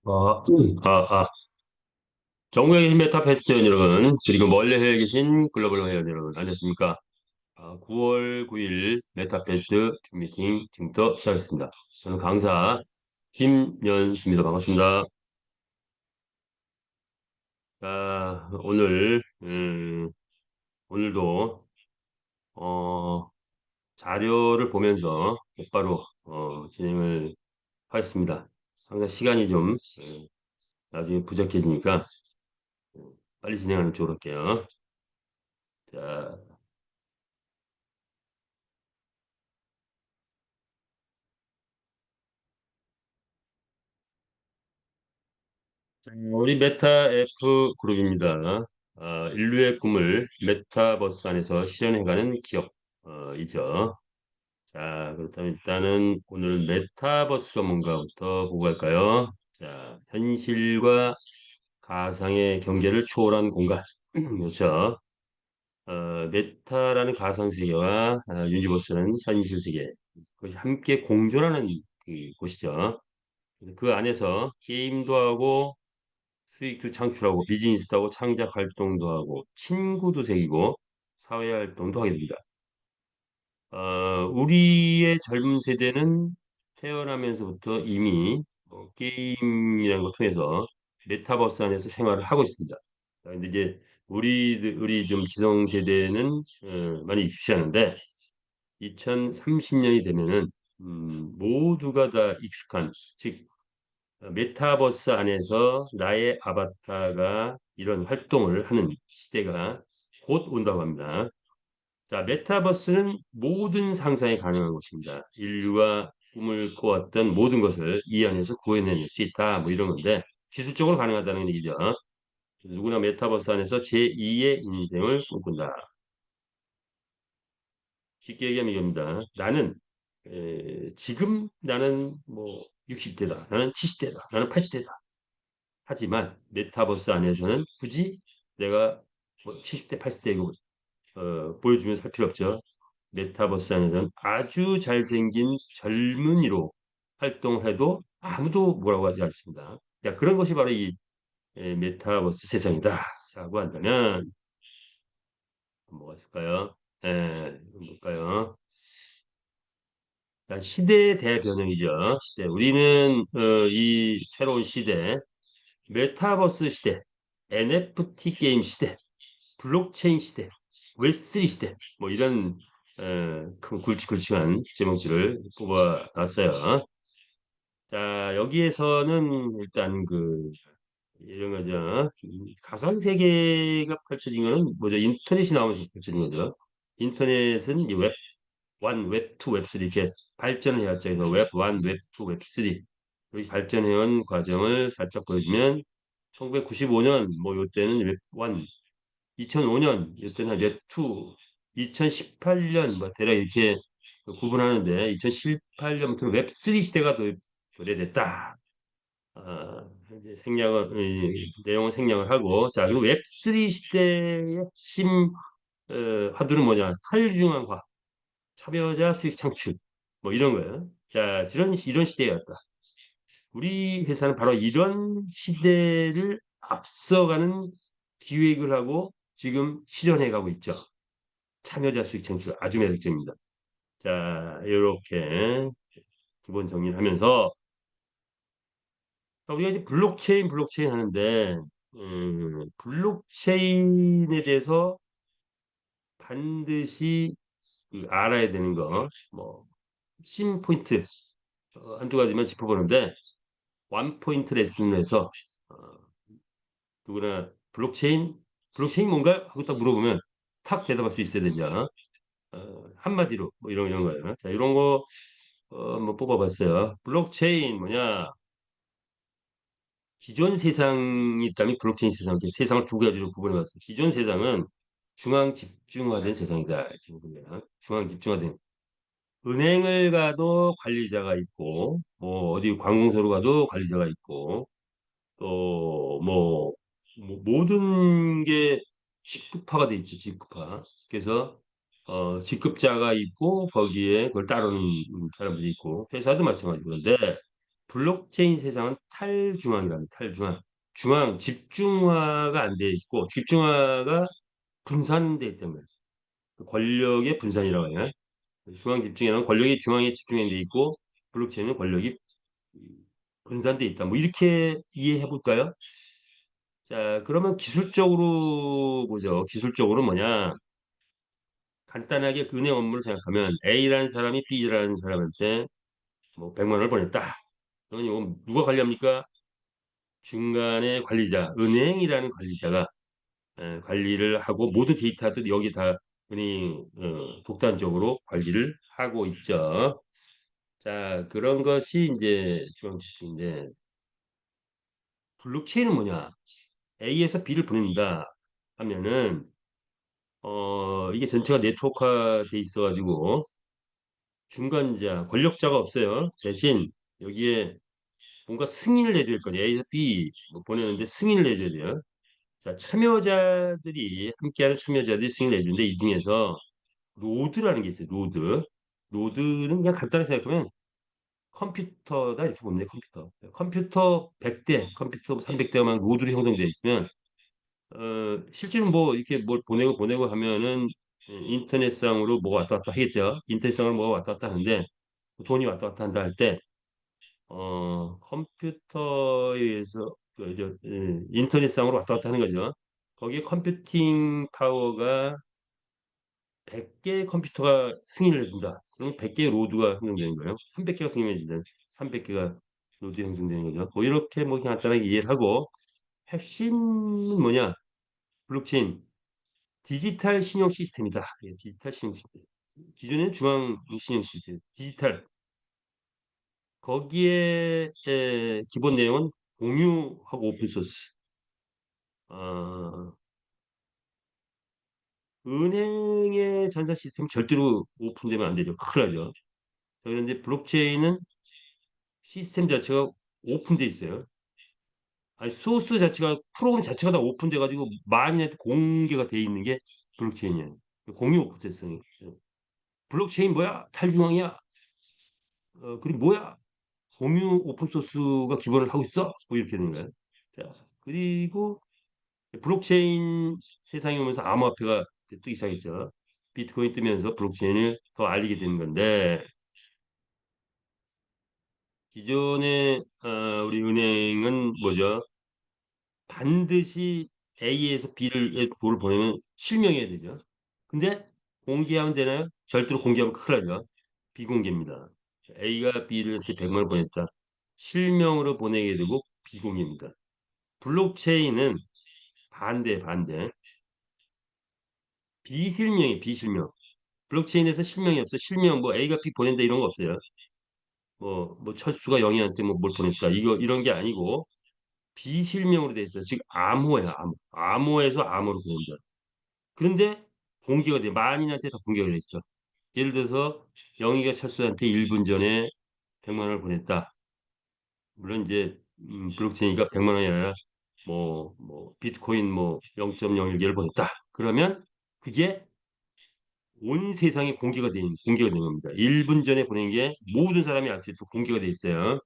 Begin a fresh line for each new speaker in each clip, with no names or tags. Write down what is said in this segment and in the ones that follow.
아, 아. 정우영의 힘메타 페스티언 여러분, 그리고 멀리 해외에 계신 글로벌 회원 여러분, 안녕하십니까? 9월 9일 메타페스트 줌미팅 지금부터 시작하겠습니다. 저는 강사 김연수입니다. 반갑습니다. 오늘, 오늘도, 어, 자료를 보면서 곧바로, 진행을 하겠습니다. 항상 시간이 좀, 나중에 부족해지니까, 빨리 진행하는 쪽으로 할게요. 자, 우리 메타 F 그룹입니다. 인류의 꿈을 메타버스 안에서 실현해가는 기업이죠. 자, 그렇다면 일단은 오늘 메타버스가 뭔가부터 보고 갈까요? 자, 현실과 가상의 경계를 초월한 공간. 그렇죠. 메타라는 가상 세계와 유니버스는 현실 세계. 그것이 함께 공존하는 그 곳이죠. 그 안에서 게임도 하고 수익도 창출하고 비즈니스도 하고 창작 활동도 하고 친구도 새기고 사회 활동도 하게 됩니다. 우리의 젊은 세대는 태어나면서부터 이미 게임이라는 걸 통해서 메타버스 안에서 생활을 하고 있습니다. 근데 이제 우리 좀 기성 세대는 많이 유치하는데 2030년이 되면은 모두가 다 익숙한 즉 메타버스 안에서 나의 아바타가 이런 활동을 하는 시대가 곧 온다고 합니다. 자, 메타버스는 모든 상상이 가능한 곳입니다. 인류가 꿈을 꾸었던 모든 것을 이 안에서 구현해낼 수 있다. 뭐 이런 건데 기술적으로 가능하다는 얘기죠. 누구나 메타버스 안에서 제2의 인생을 꿈꾼다. 쉽게 얘기하면 이겁니다. 지금 나는 뭐 60대다. 나는 70대다. 나는 80대다. 하지만 메타버스 안에서는 굳이 내가 뭐 70대, 80대 이거 보여주면 살 필요 없죠. 메타버스 안에서는 아주 잘생긴 젊은이로 활동해도 아무도 뭐라고 하지 않습니다. 야, 그런 것이 바로 이 메타버스 세상이다. 라고 한다면 뭐가 있을까요? 뭘까요? 자, 시대의 대변형이죠. 시대. 우리는 이 새로운 시대, 메타버스 시대, NFT 게임 시대, 블록체인 시대, 웹3 시대, 뭐 이런 큰 굵직굵직한 제목들을 뽑아놨어요. 자, 여기에서는 일단 이런 거죠. 가상 세계가 펼쳐진 거는 뭐죠? 인터넷이 나오면서 펼쳐진 거죠. 인터넷은 이 웹 1, 웹 2, 웹 3 이렇게 발전해왔죠. 그래서 웹 1, 웹 2, 웹 3 여기 발전해온 과정을 살짝 보여주면 1995년 뭐 요때는 웹 1, 2005년 이때는 웹 2, 2018년 뭐 대략 이렇게 구분하는데 2018년부터 웹 3 시대가 도래됐다. 이제 내용은 생략을 하고 자 그리고 웹 3 시대의 핵심 화두는 뭐냐? 탈중앙화 차별자 수익 창출 뭐 이런 거예요. 자 이런 시대였다. 우리 회사는 바로 이런 시대를 앞서가는 기획을 하고 지금 실현해 가고 있죠. 참여자 수익 창출 아주 매력적입니다. 자, 이렇게 기본 정리를 하면서 우리가 이제 블록체인 하는데 블록체인에 대해서 반드시 알아야 되는 거, 뭐 핵심 포인트 한두 가지만 짚어보는데 원 포인트 레슨을 해서 어, 누구나 블록체인 뭔가 하고 딱 물어보면 탁 대답할 수 있어야 되죠. 한마디로 뭐 이런 거예요. 자, 이런 거 한번 뽑아봤어요. 블록체인 뭐냐? 기존 세상이 있다면 블록체인 세상, 세상을 두 가지로 구분해봤어요. 기존 세상은 중앙 집중화된 세상이다. 지금 보면 중앙 집중화된 은행을 가도 관리자가 있고, 뭐 어디 관공서로 가도 관리자가 있고, 또뭐 모든 게 직급화가 돼 있죠. 직급화. 그래서 직급자가 있고 거기에 그걸 따르는 사람들이 있고 회사도 마찬가지고 그런데 블록체인 세상은 탈중앙이랍니다. 탈중앙. 중앙, 집중화가 안 돼 있고, 집중화가 분산돼 있다는 거예요. 권력의 분산이라고 해요. 중앙 집중에는 권력이 중앙에 집중돼 있고, 블록체인은 권력이 분산돼 있다. 뭐 이렇게 이해해 볼까요? 자, 그러면 기술적으로 보죠. 기술적으로 뭐냐? 간단하게 그 은행 업무를 생각하면 A라는 사람이 B라는 사람한테 뭐 100만 원을 보냈다. 그러면 이거 누가 관리합니까? 중간에 관리자, 은행이라는 관리자가 관리를 하고 모든 데이터도 여기 다 은행이 독단적으로 관리를 하고 있죠. 자, 그런 것이 이제 중앙집중인데 블록체인은 뭐냐? A에서 B를 보낸다 하면은 이게 전체가 네트워크화 돼 있어가지고 중간자, 권력자가 없어요. 대신 여기에 뭔가 승인을 내줘야 할 거예요. A에서 B 뭐 보내는데 승인을 내줘야 돼요. 자, 참여자들이 함께하는 참여자들이 승인을 내주는데 이 중에서 노드라는 게 있어요. 노드. 노드는 그냥 간단히 생각하면 컴퓨터다 이렇게 보면 돼요. 컴퓨터. 컴퓨터 100대, 컴퓨터 300대만 노드로 형성되어 있으면 실제로 뭐 이렇게 뭘 보내고 하면은 인터넷상으로 뭐 왔다 갔다 하겠죠. 인터넷상으로 뭐 왔다 갔다 하는데 돈이 왔다 갔다 한다 할 때 컴퓨터에 의해서 인터넷상으로 왔다 갔다 하는 거죠. 거기에 컴퓨팅 파워가 100개의 컴퓨터가 승인을 해준다. 그러면 100개의 로드가 형성되는 거예요. 300개가 승인해준다. 300개가 로드 형성되는 거죠. 뭐 이렇게 뭐 간단하게 이해를 하고 핵심은 뭐냐? 블록체인 디지털 신용 시스템이다. 예, 디지털 신용 시스템. 기존에는 중앙 신용 시스템, 디지털 거기에 기본 내용은 공유하고 오픈 소스. 어, 은행의 전산 시스템 절대로 오픈되면 안 되죠. 큰일 나죠. 그런데 블록체인은 시스템 자체가 오픈돼 있어요. 아니 소스 자체가 프로그램 자체가 다 오픈돼 가지고 만인한테 공개가 돼 있는 게 블록체인이에요. 공유 오픈세성이. 블록체인 뭐야? 탈중앙이야. 그리고 뭐야? 공유 오픈 소스가 기본을 하고 있어? 뭐 이렇게 되는 거예요. 자, 그리고 블록체인 세상에 오면서 암호화폐가 뜨기 시작했죠. 비트코인 뜨면서 블록체인을 더 알리게 되는 건데 기존의 우리 은행은 뭐죠? 반드시 A에서 B를 도를 보내면 실명해야 되죠. 근데 공개하면 되나요? 절대로 공개하면 큰일 나죠. 비공개입니다. A가 B한테 100만 원 보냈다. 실명으로 보내게 되고 비공개입니다. 블록체인은 반대. 비실명이 비실명. 블록체인에서 실명이 없어. 실명 뭐 A가 B 보낸다 이런 거 없어요. 뭐 철수가 영희한테 뭐 뭘 보냈다. 이런 게 아니고 비실명으로 돼 있어요. 즉 암호예요. 암호. 암호에서 암호로 보낸다. 그런데 공개가 돼. 만인한테 다 공개가 돼 있어. 예를 들어서 영희가 철수한테 1분 전에 100만 원을 보냈다. 물론 이제 블록체인이니까 100만 원이 아니라 뭐 비트코인 뭐 0.01개를 보냈다. 그러면 그게 온 세상에 공개가 된 겁니다. 1분 전에 보낸 게 모든 사람이 알 수 있도록 공개가 돼 있어요.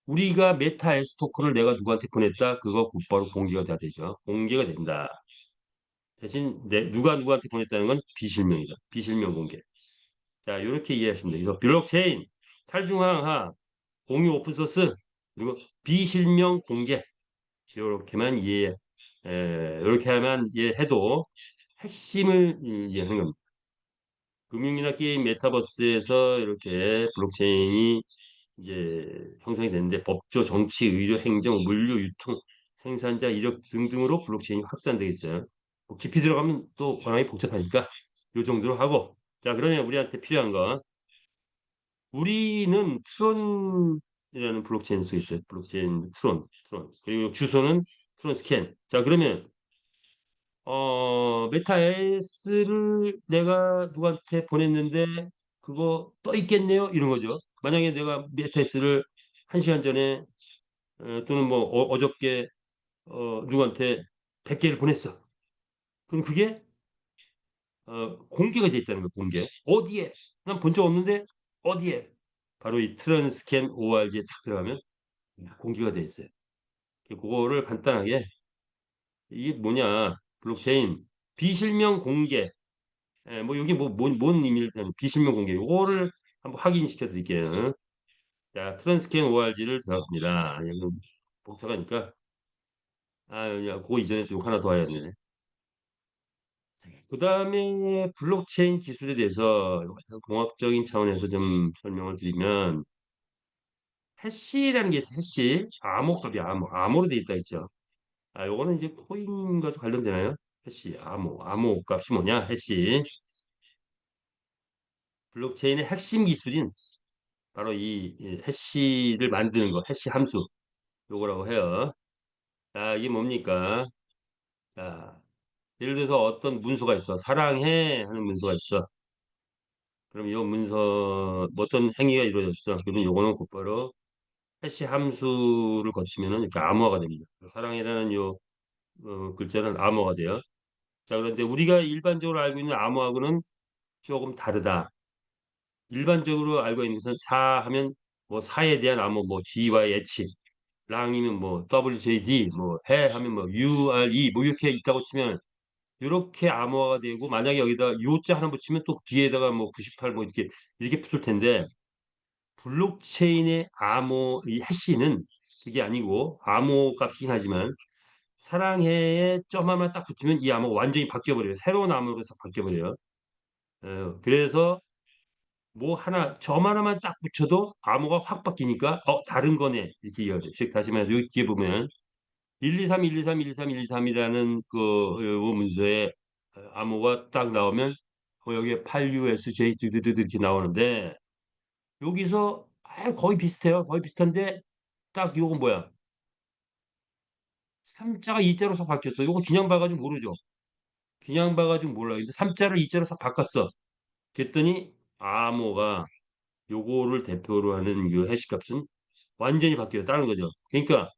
우리가 메타 에스 토큰을 내가 누구한테 보냈다? 그거 곧바로 공개가 다 되죠. 공개가 된다. 대신 누가 누구한테 보냈다는 건 비실명이다. 비실명 공개. 자, 이렇게 이해하시면 돼요. 그래서 블록체인, 탈중앙화, 공유 오픈소스, 그리고 비실명 공개. 이렇게만 이렇게 하면 이해해도 핵심을 이해하는 겁니다. 금융이나 게임 메타버스에서 이렇게 블록체인이 이제 형성이 됐는데 법조, 정치, 의료, 행정, 물류, 유통, 생산자, 이력 등등으로 블록체인이 확산되어 있어요. 뭐 깊이 들어가면 또 워낙에 복잡하니까 이 정도로 하고 자 그러면 우리한테 필요한 거 우리는 트론이라는 블록체인 쓰고 있어요. 블록체인 트론 그리고 주소는 트론 스캔. 자 그러면 메타에스를 내가 누구한테 보냈는데 그거 떠 있겠네요? 이런 거죠. 만약에 내가 메타에스를 1시간 전에 또는 뭐 어저께 누구한테 100개를 보냈어. 그럼 그게 공개가 돼 있다는 거예요. 공개. 어디에? 난 본 적 없는데 어디에? 바로 이 트랜스캔 ORG에 탁 들어가면 공개가 돼 있어요. 그거를 간단하게 이게 뭐냐 블록체인 비실명 공개 뭐 여기 뭔 의미를 뜻하는 비실명 공개 요거를 한번 확인시켜 드릴게요. 자 트랜스can org를 들어갑니다. 이거 복잡하니까 그거 이전에 또 하나 더 해야 되네. 그 다음에 블록체인 기술에 대해서 공학적인 차원에서 좀 설명을 드리면 해시라는 게 있어요. 해시 암호값이 암호로 돼 있다 했죠. 요거는 이제 코인과 관련되나요? 해시 암호 값이 뭐냐? 해시 블록체인의 핵심 기술인 바로 이 해시를 만드는 거, 해시 함수 요거라고 해요. 자, 이게 뭡니까? 자, 예를 들어서 어떤 문서가 있어. 사랑해 하는 문서가 있어. 그럼 이 문서 뭐 어떤 행위가 이루어졌어. 그러면 요거는 곧바로 해시 함수를 거치면은 이렇게 암호화가 됩니다. 사랑해라는 요 글자는 암호화가 돼요. 자, 그런데 우리가 일반적으로 알고 있는 암호하고는 조금 다르다. 일반적으로 알고 있는 것은 사 하면 뭐 사에 대한 암호 뭐 D와 H, 랑이면 뭐 WJD, 뭐 해 하면 뭐 URE 뭐 이렇게 있다고 치면 이렇게 암호화가 되고 만약에 여기다 요자 하나 붙이면 또 뒤에다가 뭐 98 뭐 이렇게 붙을 텐데 블록체인의 암호 이 해시는 그게 아니고 암호 값이긴 하지만 사랑해에 점 하나 딱 붙이면 이 암호가 완전히 바뀌어 버려요. 새로운 암호로 싹 바뀌어 버려요. 그래서 뭐 하나 점 하나만 딱 붙여도 암호가 확 바뀌니까 다른 거네 이렇게 이해가 돼요. 즉 다시 말해서 여기 뒤에 보면 123 123 123 123이라는 그 문서에 암호가 딱 나오면 여기에 8USJ 드드드 이렇게 나오는데 여기서 거의 비슷해요. 거의 비슷한데 딱 요건 뭐야? 3자가 2자로 싹 바뀌었어. 요거 그냥 봐가지고 모르죠. 그냥 봐가지고 몰라. 근데 3자를 2자로 싹 바꿨어. 그랬더니 암호가 요거를 대표로 하는 이 해시값은 완전히 바뀌었다는 거죠. 그러니까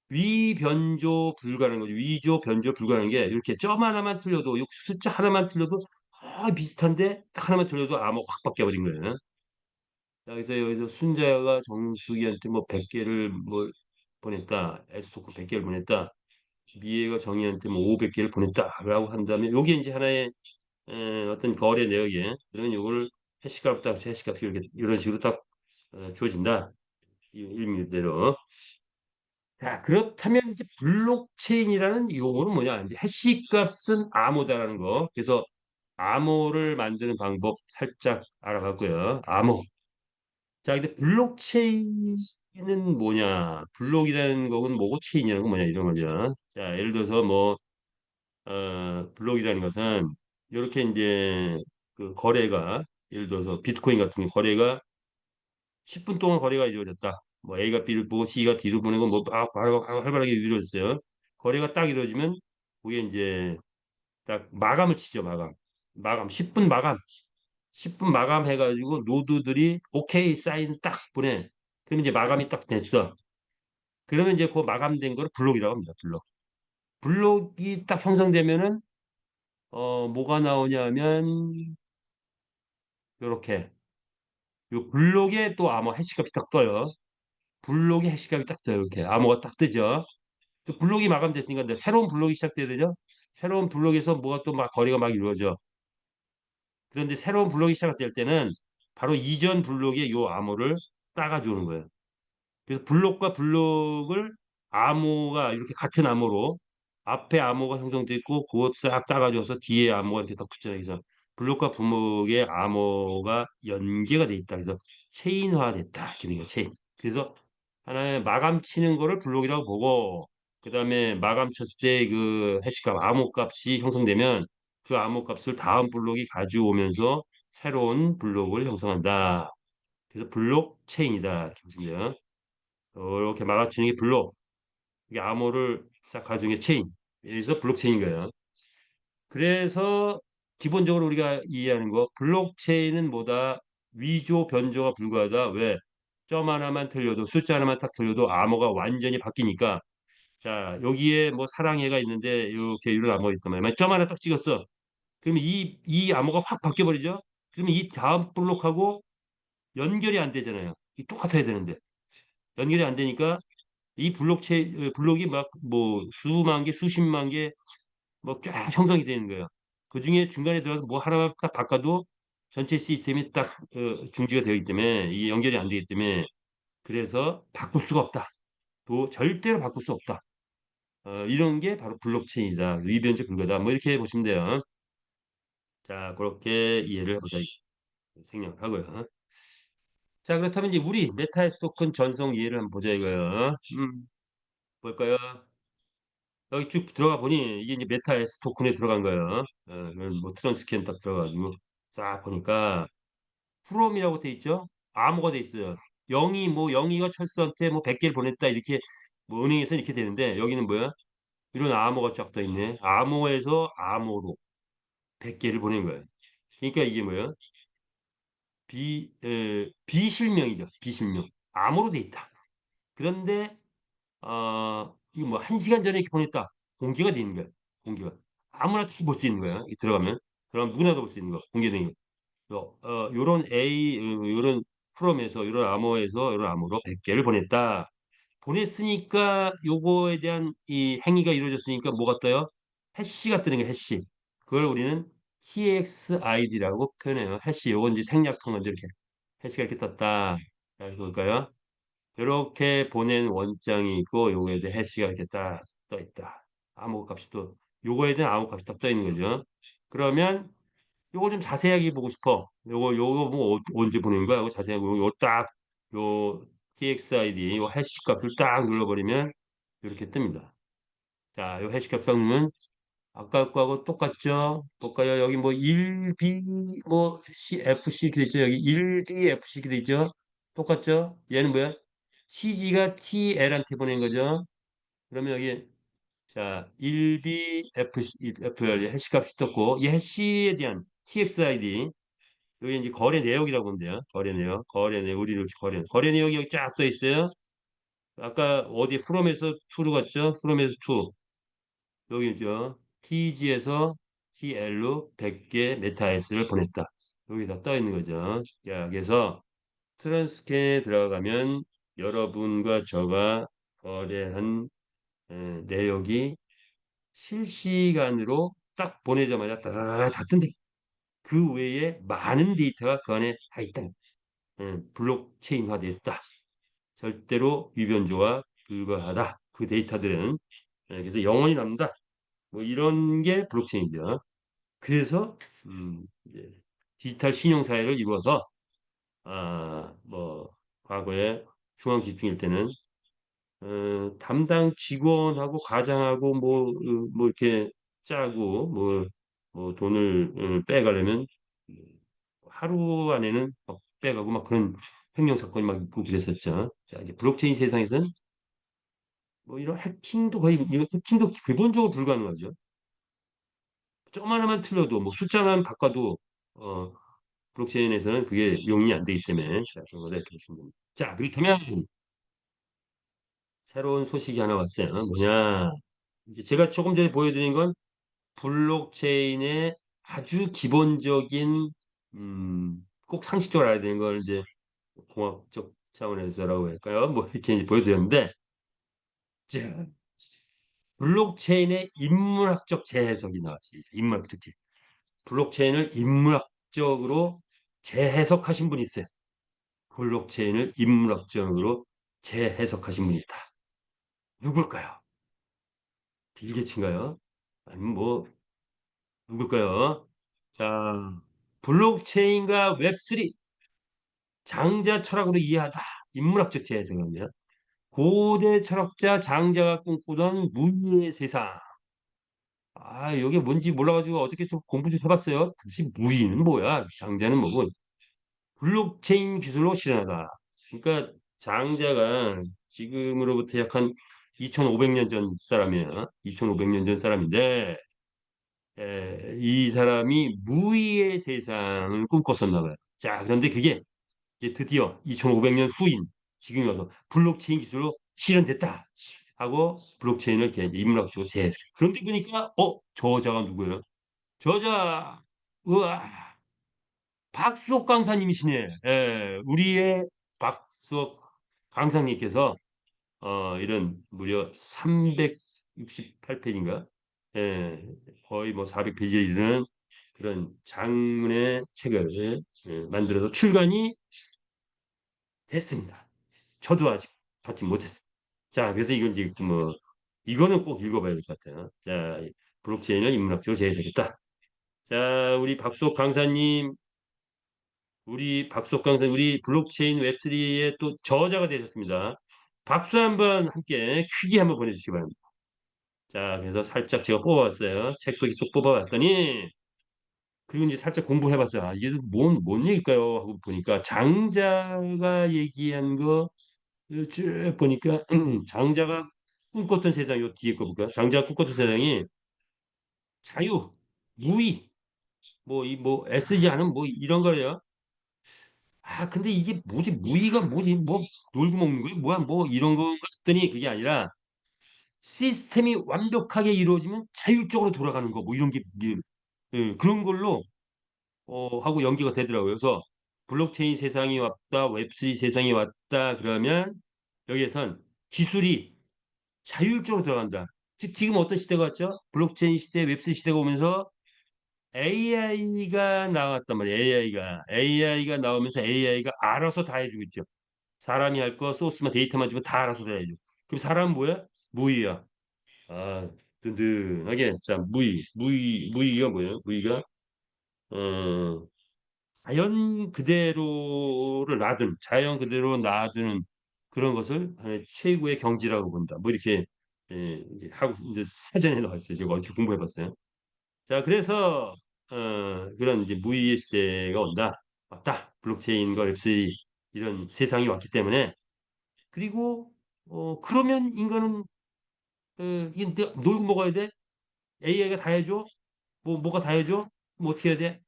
위변조 불가라는 거죠. 위조 변조 불가라는 게 이렇게 점 하나만 틀려도 요 숫자 하나만 틀려도 거의 비슷한데 딱 하나만 틀려도 암호가 확 바뀌어 버린 거예요. 자, 그래서 여기서 순자가 정수기한테 뭐 100개를 뭐 보냈다. S토크 100개를 보냈다. 미애가 정의한테 뭐 500개를 보냈다라고 한다면 요게 이제 하나의 어떤 거래 내역이에요. 그러면 요거를 해시값 해시값이 이렇게 이런 식으로 딱 주어진다. 이 의미대로. 자, 그렇다면 이제 블록체인이라는 용어는 뭐냐? 이제 해시값은 암호다라는 거. 그래서 암호를 만드는 방법 살짝 알아봤고요. 암호. 자, 근데 블록체인은 뭐냐? 블록이라는 거는 뭐고 체인이라는 건 뭐냐? 이런 거죠. 자, 예를 들어서 뭐 블록이라는 것은 이렇게 이제 그 거래가 예를 들어서 비트코인 같은 거래가 10분 동안 거래가 이루어졌다. 뭐 A가 B를 보고 C가 D를 보내고 뭐 바로 활발하게 이루어졌어요. 거래가 딱 이루어지면 그게 이제 딱 마감을 치죠. 마감 10분 마감 10분 마감 해가지고 노드들이 오케이 사인 딱 보내. 그러면 이제 마감이 딱 됐어. 그러면 이제 그 마감된 거를 블록이라고 합니다. 블록이 딱 형성되면은 뭐가 나오냐면 요렇게 요 블록에 또 암호 해시값이 딱 떠요. 블록에 해시값이 딱 떠요. 이렇게 암호가 딱 뜨죠. 그 블록이 마감됐으니까 이제 새로운 블록이 시작돼야 되죠. 새로운 블록에서 뭐가 또 막 거래가 막 이루어져. 그런데 새로운 블록이 시작될 때는 바로 이전 블록의 요 암호를 따가지고 오는 거예요. 그래서 블록과 블록을 암호가 이렇게 같은 암호로 앞에 암호가 형성돼 있고 그것 싹 따가지고서 뒤에 암호가 이렇게 딱 붙잖아요. 그래서 블록과 블록의 암호가 연계가 돼 있다. 그래서 체인화됐다. 그러니까 체인. 그래서 하나의 마감 치는 거를 블록이라고 보고 그다음에 마감 쳤을 때 그 해시값 암호 값이 형성되면 그 암호 값을 다음 블록이 가져오면서 새로운 블록을 형성한다. 그래서 블록 체인이다. 이렇게 보시면 돼요. 이렇게 막아치는 게 블록, 이게 암호를 싹 가지고 있는 게 체인. 그래서 블록체인인 거예요. 그래서 기본적으로 우리가 이해하는 거, 블록체인은 뭐다? 위조 변조가 불가하다. 왜? 점 하나만 틀려도 숫자 하나만 딱 틀려도 암호가 완전히 바뀌니까 자 여기에 뭐 사랑해가 있는데 이렇게 이런 암호가 있단 말이야. 만약 점 하나 딱 찍었어. 그러면 이 암호가 확 바뀌어 버리죠. 그러면 이 다음 블록하고 연결이 안 되잖아요. 이 똑같아야 되는데. 연결이 안 되니까 이 블록이 막 뭐 수만 개, 수십만 개 뭐 쫙 형성이 되는 거예요. 그중에 중간에 들어가서 뭐 하나만 딱 바꿔도 전체 시스템이 딱 중지가 되기 때문에 이게 연결이 안 되기 때문에 그래서 바꿀 수가 없다. 또 절대로 바꿀 수 없다. 이런 게 바로 블록체인이다. 위변적 근거다. 뭐 이렇게 보시면 돼요. 자, 그렇게 이해를 해보자. 생략을 하고요. 자, 그렇다면 이제 우리 메타에스 토큰 전송 이해를 한번 보자 이거요. 볼까요? 여기 쭉 들어가 보니 이게 이제 메타에스 토큰에 들어간 거예요. 뭐 트랜스캔 딱 들어가지고 싹 보니까 프롬이라고 돼 있죠? 암호가 돼 있어요. 영희가 철수한테 뭐 100개를 보냈다 이렇게 뭐 은행에서 이렇게 되는데 여기는 뭐야? 이런 암호가 쫙 떠 있네. 암호에서 암호로 100개를 보낸 거예요. 그러니까 이게 뭐야? 비실명이죠. 비실명. 암호로 돼 있다. 그런데 이거 뭐 1시간 전에 이렇게 보냈다. 공개가 돼 있는 거야. 공개가. 아무나 다 볼 수 있는 거야. 이 들어가면. 그럼 누구나도 볼 수 있는 거. 공개된 거. 요런 요런 프롬에서, 요런 암호에서, 요런 암호로 100개를 보냈다. 보냈으니까 요거에 대한 이 행위가 이루어졌으니까 뭐가 떠요? 해시가 뜨는 게 해시. 그걸 우리는 TXID라고 표현해요. 해시. 요건 이제 생략한 건데 이렇게. 해시가 이렇게 떴다. 자, 이거 볼까요? 이렇게 보낸 원장이 있고 요거에 대해 해시가 이렇게 딱 떠 있다. 암호 값이 또 요거에 대한 암호 값이 딱 떠 있는 거죠. 그러면 요거 좀 자세하게 보고 싶어. 요거 뭐 언제 보낸 거야? 요거 자세하게 보고 요 TXID 요 해시 값을 딱 눌러버리면 이렇게 뜹니다. 자, 요 해시 값 딱 누르면 아까 거하고 똑같죠? 볼까요? 여기 뭐 1B 뭐 FC 이렇게 돼 있죠? 여기 1B FC 이렇게 돼 있죠? 똑같죠? 얘는 뭐야? CG가 TL한테 보낸 거죠. 그러면 여기 자 1B F 해시값이 떴고 이 해시에 대한 TXID 여기 이제 거래 내역이라고 보면 돼요. 거래 내역 우리를 거래 내역이 여기 쫙 떠 있어요. 아까 어디 프롬에서 to로 갔죠? 프롬에서 to 여기죠. TG에서 TL로 100개 메타S를 보냈다. 여기다 떠 있는 거죠. 자, 그래서 트랜스캔에 들어가면 여러분과 저가 거래한 내역이 실시간으로 딱 보내자마자 따라라 다 뜬다. 그 외에 많은 데이터가 그 안에 다 있다. 블록체인화되어 있다. 절대로 위변조와 불가하다. 그 데이터들은 그래서 영원히 남는다. 뭐 이런 게 블록체인이죠. 그래서 이제 디지털 신용사회를 이루어서 뭐 과거에 중앙집중일 때는 담당 직원하고 과장하고 뭐 이렇게 짜고 뭐 돈을 빼가려면 하루 안에는 막 빼가고 막 그런 횡령 사건이 막 있고 그랬었죠. 자, 이제 블록체인 세상에서는 뭐 이런 해킹도 거의 이거 해킹도 기본적으로 불가능하죠. 좀 하나만 틀려도 뭐 숫자만 바꿔도 어, 블록체인에서는 그게 용인이 안 되기 때문에 자, 그런 거를 이렇게 보시면 됩니다. 자, 그렇다면 새로운 소식이 하나 왔어요. 뭐냐? 이제 제가 조금 전에 보여드린 건 블록체인의 아주 기본적인 꼭 상식적으로 알아야 되는 걸 이제 공학적 차원에서라고 할까요? 뭐 이렇게 이제 보여드렸는데 자, 블록체인의 인문학적 재해석이 나왔습니다. 인문학적 재. 블록체인을 인문학적으로 재해석하신 분이 있어요. 블록체인을 인문학적으로 재해석하신 분이 있다. 누굴까요? 빌 게이츠인가요? 아니면 뭐 누굴까요? 자, 블록체인과 웹3 장자 철학으로 이해하다. 인문학적 재해석입니다. 고대 철학자 장자가 꿈꾸던 무의의 세상. 이게 뭔지 몰라가지고 어저께 좀 공부 좀 해봤어요. 당시 무의는 뭐야? 장자는 뭐고? 블록체인 기술로 실현하다. 그러니까 장자가 지금으로부터 약 한 2,500년 전 사람이에요. 2,500년 전 사람인데 이 사람이 무의의 세상을 꿈꿨었나 봐요. 자, 그런데 그게 이제 드디어 2,500년 후인 지금 와서 블록체인 기술로 실현됐다 하고 블록체인을 이렇게 인문학적으로 재해석. 그런데 보니까 저자가 누구예요? 저자 우와 박수옥 강사님이시네. 우리의 박수옥 강상님께서 이런 무려 368페이지인가? 예, 거의 뭐 400페이지에 이르는 그런 장문의 책을 만들어서 출간이 됐습니다. 저도 아직 받지 못했어요. 자, 그래서 이건 이제 뭐 이거는 꼭 읽어봐야 될 것 같아요. 자, 블록체인을 인문학적으로 재해석했다. 자, 우리 박수옥 강사, 우리 블록체인 웹3의 또 저자가 되셨습니다. 박수 한번 함께 퀴기 한번 보내주시기 바랍니다. 자, 그래서 살짝 제가 뽑아봤어요. 책 속에 쏙 뽑아봤더니, 그리고 이제 살짝 공부해봤어요. 아, 이게 뭔 얘기일까요? 하고 보니까 장자가 얘기한 거 쭉 보니까 장자가 꿈꿨던 세상, 요 뒤에 거 볼까요? 장자가 꿈꿨던 세상이 자유, 무의, 뭐 애쓰지 않은 뭐 이런 거래요. 아, 근데 이게 뭐지? 무의가 뭐지? 뭐 놀고 먹는 거야? 뭐야? 뭐 이런 건가 했더니 그게 아니라 시스템이 완벽하게 이루어지면 자율적으로 돌아가는 거, 뭐 이런 게 그런 걸로 하고 연계가 되더라고요. 그래서 블록체인 세상이 왔다, 웹3 세상이 왔다 그러면 여기에선 기술이 자율적으로 들어간다. 즉 지금 어떤 시대가 왔죠? 블록체인 시대, 웹3 시대가 오면서 AI가 나왔단 말이에요. AI가 나오면서 AI가 알아서 다 해주고 있죠. 사람이 할 거 소스만 데이터만 주면 다 알아서 다 해줘. 그럼 사람은 뭐야? 무의야. 아, 든든하게. 자, 무의가 뭐예요? 무의가 어, 자연 그대로 놔두는 그런 것을 하나의 최고의 경지라고 본다. 뭐 이렇게 이제 하고 이제 사전에 나와 있어요. 제가 이렇게 공부해봤어요. 자, 그래서 그런 이제 무의 시대가 왔다. 블록체인과 웹3 이런 세상이 왔기 때문에 그리고 그러면 인간은 이게 놀고 먹어야 돼? AI가 다 해줘? 뭐가 다 해줘? 뭐 어떻게 해야 돼?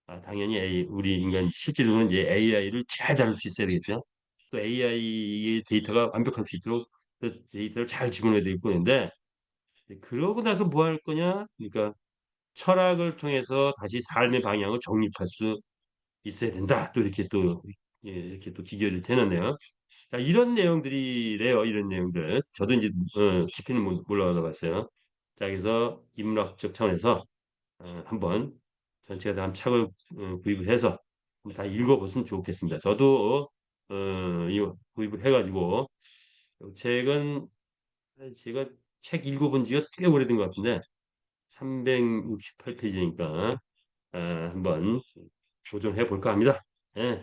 아, 당연히 우리 인간 실제로는 이제 AI를 잘 다룰 수 있어야 되겠죠. 또 AI의 데이터가 완벽할 수 있도록 그 데이터를 잘 집어넣어야 되고 그런데 그러고 나서 뭐 할 거냐? 그러니까 철학을 통해서 다시 삶의 방향을 정립할 수 있어야 된다. 또 이렇게 또 이렇게 또 기결을 해놨네요. 자, 이런 내용들이래요. 이런 내용들. 저도 이제 깊이는 몰라가 봤어요. 자, 그래서 인문학적 차원에서 한번 전체가 다 착을 구입을 해서 한번 다 읽어보시면 좋겠습니다. 저도 이 구입을 해가지고 책은 제가 책 읽어본 지가 꽤 오래된 것 같은데 368페이지니까 한번 조정해 볼까 합니다. 예.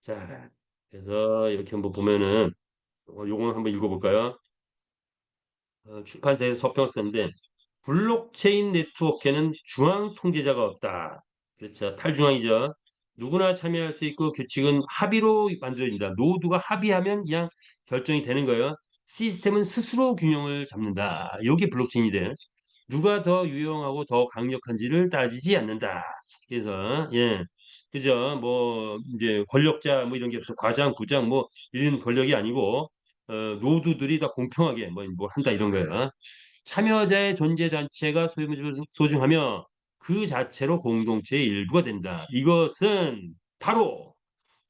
자, 그래서 이렇게 한번 보면은 요거는 한번 읽어볼까요? 출판사에서 서평을 썼는데 블록체인 네트워크에는 중앙 통제자가 없다. 그렇죠. 탈중앙이죠. 누구나 참여할 수 있고 규칙은 합의로 만들어진다. 노두가 합의하면 그냥 결정이 되는 거예요. 시스템은 스스로 균형을 잡는다. 이게 블록체인이 돼. 누가 더 유용하고 더 강력한지를 따지지 않는다. 그래서 그죠. 뭐 이제 권력자 뭐 이런 게 없어. 과장, 부장 뭐 이런 권력이 아니고 노두들이 다 공평하게 뭐 한다 이런 거야. 참여자의 존재 자체가 소중하며 그 자체로 공동체의 일부가 된다. 이것은 바로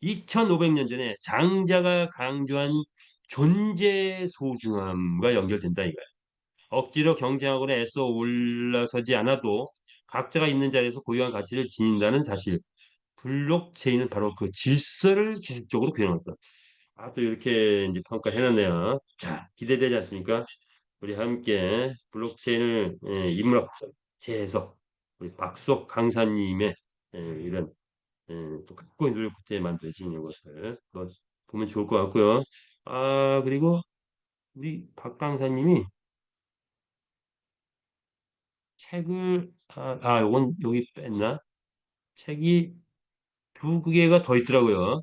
2500년 전에 장자가 강조한 존재 소중함과 연결된다 이거야. 억지로 경쟁하거나 애써 올라서지 않아도 각자가 있는 자리에서 고유한 가치를 지닌다는 사실. 블록체인은 바로 그 질서를 기술적으로 구현한다. 아, 또 이렇게 이제 평가해놨네요. 자, 기대되지 않습니까? 우리 함께 블록체인을 인문학 재해석 우리 박수옥 강사님의 이런 또 각고의 노력 끝에 만들어진 이것을 한번 보면 좋을 것 같고요. 아, 그리고 우리 박 강사님이 책을 요건 여기 뺐나? 책이 두 개가 더 있더라고요.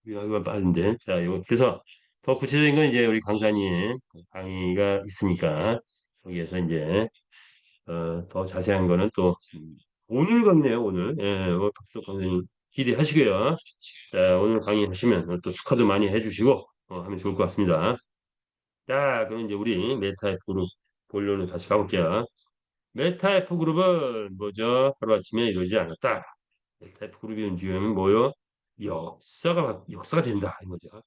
이거 빠른데. 자, 이거 그래서 더 구체적인 건 이제 우리 강사님 강의가 있으니까 거기에서 이제 더 자세한 거는 또 오늘 강의네요. 오늘 박수 강사님 기대하시고요. 자, 오늘 강의 하시면 또 축하도 많이 해주시고 하면 좋을 것 같습니다. 자, 그럼 이제 우리 메타F 그룹 본론을 다시 가볼게요. 메타F 그룹은 뭐죠? 하루아침에 이루어지지 않았다. 메타F 그룹이 움직이면 뭐요? 역사가 된다 이거죠.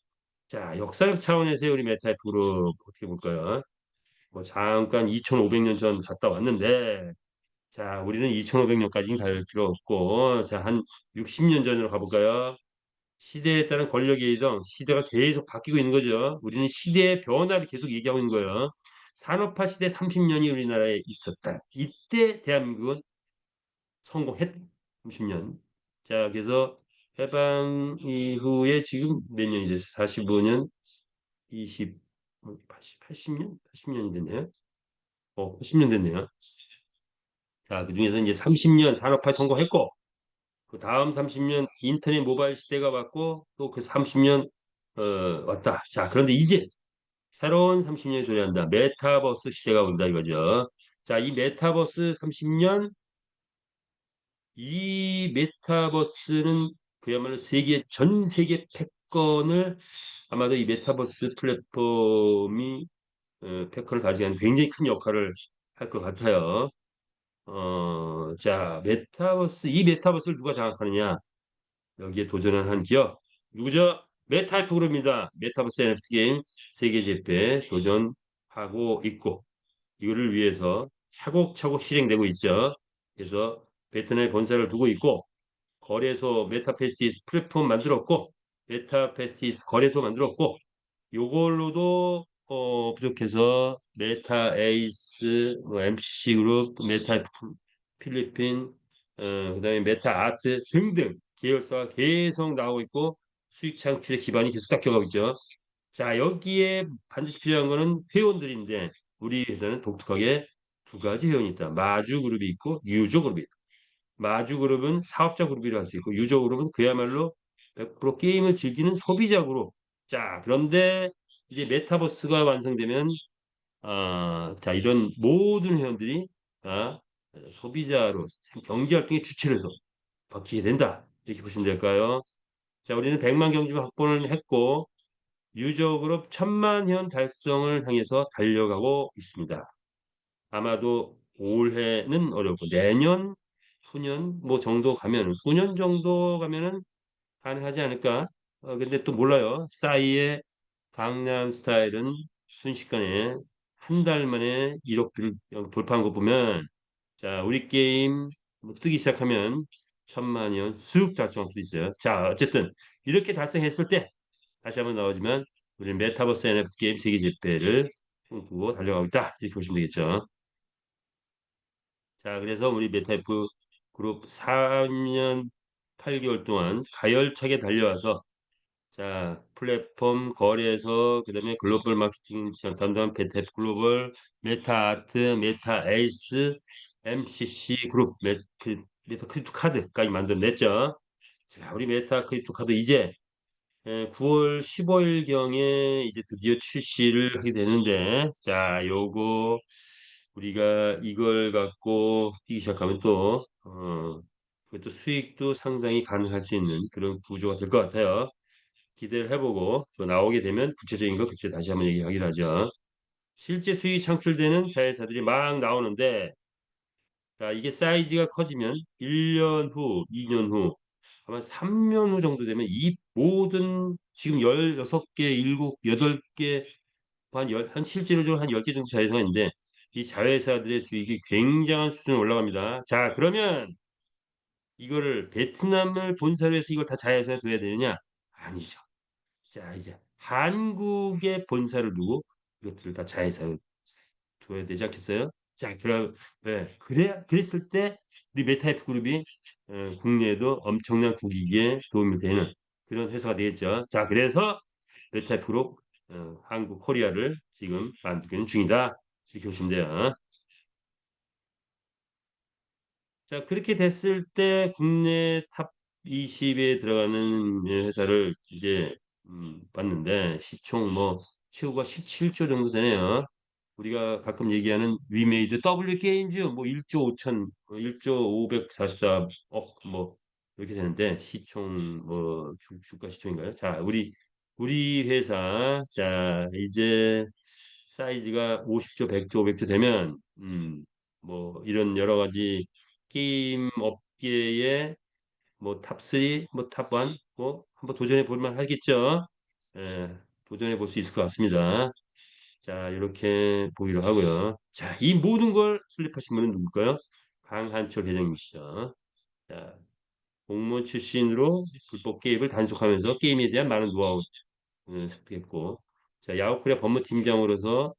자, 역사적 차원에서 우리 메타F로 어떻게 볼까요? 뭐 잠깐 2,500년 전 갔다 왔는데, 자, 우리는 2,500년까지는 갈 필요 없고, 자, 한 60년 전으로 가볼까요? 시대에 따른 권력의 이동, 시대가 계속 바뀌고 있는 거죠. 우리는 시대의 변화를 계속 얘기하고 있는 거예요. 산업화 시대 30년이 우리나라에 있었다. 이때 대한민국은 성공했 30년. 자, 그래서 해방 이후에 지금 몇 년이 됐어요? 45년, 20, 80년? 80년이 됐네요. 80년 됐네요. 자, 그중에서 이제 30년 산업화 성공했고, 그 다음 30년 인터넷 모바일 시대가 왔고, 또 그 30년 왔다. 자, 그런데 이제 새로운 30년이 도래한다. 메타버스 시대가 온다 이거죠. 자, 이 메타버스 30년, 이 메타버스는 그야말로 전 세계 패권을 아마도 이 메타버스 플랫폼이 패권을 가지고 굉장히 큰 역할을 할 것 같아요. 자, 이 메타버스를 누가 장악하느냐? 여기에 도전을 한 기업 누구죠? 메타이프 그룹입니다. 메타버스 NFT 게임 세계 재패 도전하고 있고 이거를 위해서 차곡차곡 실행되고 있죠. 그래서 베트남에 본사를 두고 있고 거래소 메타페스티스 플랫폼 만들었고 메타페스티스 거래소 만들었고 요걸로도 부족해서 메타 에이스, 뭐 MCC 그룹, 메타 필리핀, 그다음에 메타 아트 등등 계열사가 계속 나오고 있고 수익 창출의 기반이 계속 닦여가고 있죠. 자, 여기에 반드시 필요한 거는 회원들인데 우리 회사는 독특하게 두 가지 회원이 있다. 마주 그룹이 있고 유저 그룹이 있다. 마주 그룹은 사업자 그룹이라 할 수 있고 유저 그룹은 그야말로 100% 게임을 즐기는 소비자 그룹. 자, 그런데 이제 메타버스가 완성되면 자, 이런 모든 회원들이 다 소비자로 경제 활동의 주체로 서 바뀌게 된다. 이렇게 보시면 될까요? 자, 우리는 100만 경주만 확보를 했고 유저 그룹 1,000만 회원 달성을 향해서 달려가고 있습니다. 아마도 올해는 어렵고 내년, 후년 뭐 정도 가면 후년 정도 가면은 가능하지 않을까? 근데 또 몰라요. 싸이의 강남 스타일은 순식간에 한 달 만에 1억 뷰를 돌파한 거 보면 자, 우리 게임 뭐 뜨기 시작하면 1,000만 원 쑥 달성할 수 있어요. 자, 어쨌든 이렇게 달성했을 때 다시 한번 나오지만 우리는 메타버스 NFT 게임 세계 재패를 꿈꾸고 달려가고 있다. 이렇게 보시면 되겠죠. 자, 그래서 우리 메타프 그룹 3년 8개월 동안 가열차게 달려와서 자, 플랫폼 거래소 그다음에 글로벌 마케팅 지원 담당 베테프 글로벌 메타 아트 메타 에이스 MCC 그룹 메타 크립토 카드까지 만들어냈죠. 자, 우리 메타 크립토 카드 이제 9월 15일경에 이제 드디어 출시를 하게 되는데, 자, 요거 우리가 이걸 갖고 뛰기 시작하면 또, 그것도 수익도 상당히 가능할 수 있는 그런 구조가 될 것 같아요. 기대를 해보고 또 나오게 되면 구체적인 거 그때 다시 한번 얘기하기로 하죠. 실제 수익이 창출되는 자회사들이 막 나오는데, 자, 이게 사이즈가 커지면 1년 후, 2년 후, 아마 3년 후 정도 되면 이 모든 지금 16개, 7, 8개, 한 실제로 한 10개 정도 자회사가 있는데 이 자회사들의 수익이 굉장한 수준으로 올라갑니다. 자, 그러면 이거를 베트남을 본사로 해서 이걸 다 자회사에 둬야 되느냐? 아니죠. 자, 이제 한국의 본사를 두고 이것들을 다 자회사로 둬야 되지 않겠어요? 자, 그랬을 때 우리 메타이프 그룹이 국내에도 엄청난 국익에 도움이 되는 그런 회사가 되겠죠. 자, 그래서 메타이프 그룹 한국 코리아를 지금 만들고 있는 중이다. 이렇게 보시면 돼요. 자, 그렇게 됐을 때 국내 탑 20에 들어가는 회사를 이제 봤는데 시총 뭐 최고가 17조 정도 되네요. 우리가 가끔 얘기하는 위메이드 W 게임즈 뭐 1조 5천, 1조 544억 뭐 이렇게 되는데 시총 뭐 주가 시총인가요? 자, 우리 회사 자, 이제 사이즈가 50조, 100조, 500조 되면 뭐 이런 여러 가지 게임 업계에 뭐 탑3, 뭐 탑1, 뭐 한번 도전해 볼 만 하겠죠. 예, 도전해 볼 수 있을 것 같습니다. 자, 이렇게 보기로 하고요. 자, 이 모든 걸 설립하신 분은 누굴까요? 강한철 회장님이시죠. 자, 공무원 출신으로 불법 개입을 단속하면서 게임에 대한 많은 노하우를 습득했고, 자, 야후코리아 법무팀장으로서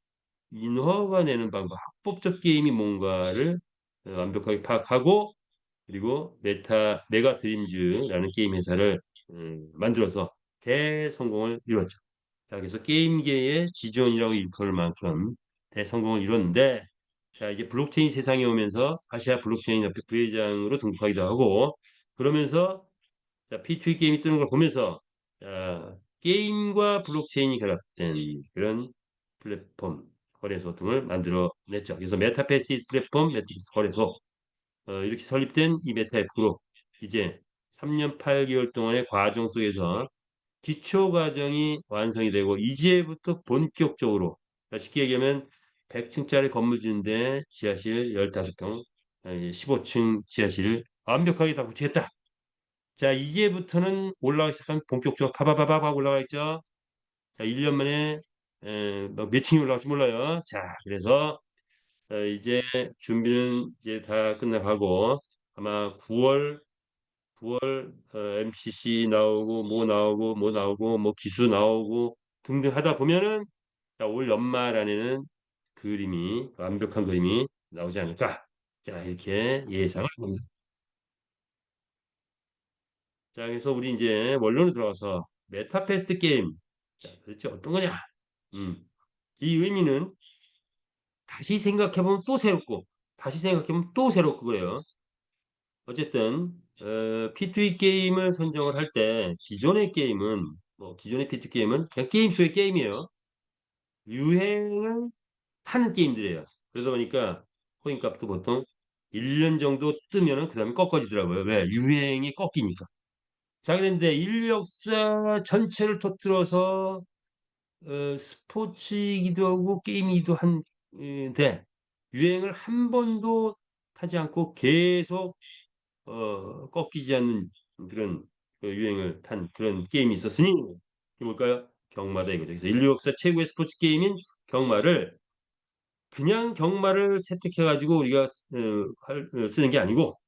인허가 내는 방법, 합법적 게임이 뭔가를 완벽하게 파악하고, 그리고 메가 드림즈라는 게임 회사를 만들어서 대성공을 이뤘죠. 자, 그래서 게임계의 지존이라고 일컬을 만큼 대성공을 이뤘는데, 자, 이제 블록체인 세상에 오면서 아시아 블록체인 협회 부회장으로 등록하기도 하고, 그러면서 자, P2E 게임이 뜨는 걸 보면서 자, 게임과 블록체인이 결합된 그런 플랫폼 거래소 등을 만들어냈죠. 그래서 메타패스 플랫폼, 메타패스 거래소 이렇게 설립된 이 메타앱 그룹 이제 3년 8개월 동안의 과정 속에서 기초 과정이 완성이 되고 이제부터 본격적으로 쉽게 얘기하면 100층짜리 건물 짓는데 지하실 15평, 15층 지하실을 완벽하게 다 구축했다. 자, 이제부터는 올라가기 시작하면 본격적으로 파바바바바 올라가 있죠. 자, 1년 만에 뭐몇 층이 올라갈지 몰라요. 자, 그래서 이제 준비는 이제 다 끝나가고 아마 9월 MCC 나오고 뭐 나오고 뭐 나오고 뭐 기수 나오고 등등 하다 보면은 자, 올 연말 안에는 그림이 완벽한 그림이 나오지 않을까. 자, 이렇게 예상을 합니다. 자, 그래서 우리 이제 원론으로 들어가서 메타패스트 게임. 자, 도대체 어떤 거냐? 음. 이 의미는 다시 생각해보면 또 새롭고, 다시 생각해보면 또 새롭고 그래요. 어쨌든 P2E 게임을 선정을 할 때 기존의 게임은 뭐 기존의 P2E 게임은 그냥 게임 속의 게임이에요. 유행을 타는 게임들이에요. 그러다 보니까 코인 값도 보통 1년 정도 뜨면은 그 다음에 꺾어지더라고요. 왜? 유행이 꺾이니까. 자, 그런데 인류 역사 전체를 터뜨려서 스포츠이기도 하고 게임이기도 한데 유행을 한 번도 타지 않고 계속 꺾이지 않는 그런 유행을 탄 그런 게임이 있었으니 이게 뭘까요? 경마다 이거죠. 그래서 인류 역사 최고의 스포츠 게임인 경마를 그냥 경마를 채택해가지고 우리가 쓰는 게 아니고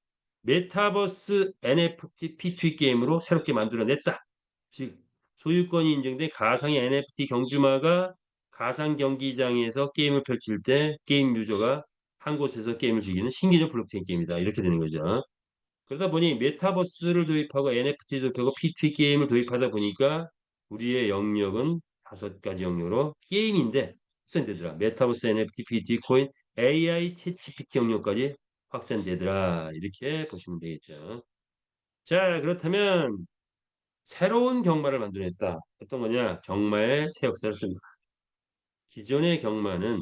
메타버스 NFT P2E 게임으로 새롭게 만들어냈다. 즉 소유권이 인정된 가상의 NFT 경주마가 가상 경기장에서 게임을 펼칠 때 게임 유저가 한 곳에서 게임을 즐기는 신기적 블록체인 게임이다. 이렇게 되는 거죠. 그러다 보니 메타버스를 도입하고 NFT 도입하고 P2E 게임을 도입하다 보니까 우리의 영역은 5가지 영역으로 게임인데 확산되더라. 메타버스, NFT, PT, 코인, AI, 챗 GPT 영역까지 확산되더라. 이렇게 보시면 되겠죠. 자, 그렇다면 새로운 경마를 만들어냈다. 어떤 거냐? 경마의 새 역사를 씁니다. 기존의 경마는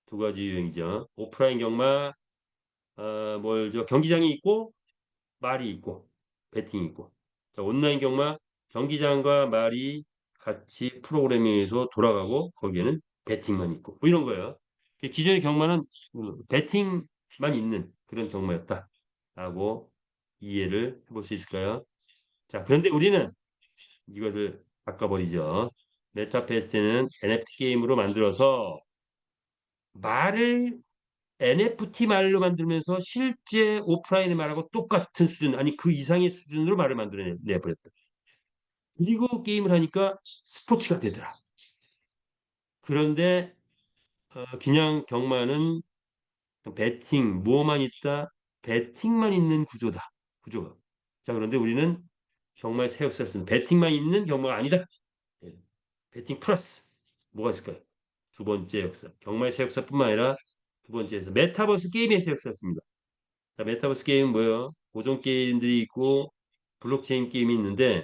2가지 유형이죠. 오프라인 경마, 뭘저 경기장이 있고 말이 있고 배팅이 있고. 자, 온라인 경마 경기장과 말이 같이 프로그래밍에서 돌아가고 거기에는 배팅만 있고 뭐 이런 거예요. 기존의 경마는 배팅만 있는 그런 경마였다라고 이해를 해볼 수 있을까요? 자, 그런데 우리는 이것을 바꿔버리죠. 메타패스트는 NFT 게임으로 만들어서 말을 NFT 말로 만들면서 실제 오프라인의 말하고 똑같은 수준, 아니 그 이상의 수준으로 말을 만들어내버렸다. 그리고 게임을 하니까 스포츠가 되더라. 그런데 그냥 경마는 배팅, 뭐만 있다, 배팅만 있는 구조다. 구조가. 자, 그런데 우리는 경마의 새 역사를 쓴 배팅만 있는 경마가 아니다. 예. 배팅 플러스 뭐가 있을까요? 2번째 역사. 경마의 새 역사뿐만 아니라 2번째에서 메타버스 게임의 새 역사였습니다. 자, 메타버스 게임은 뭐예요? 고전 게임들이 있고 블록체인 게임이 있는데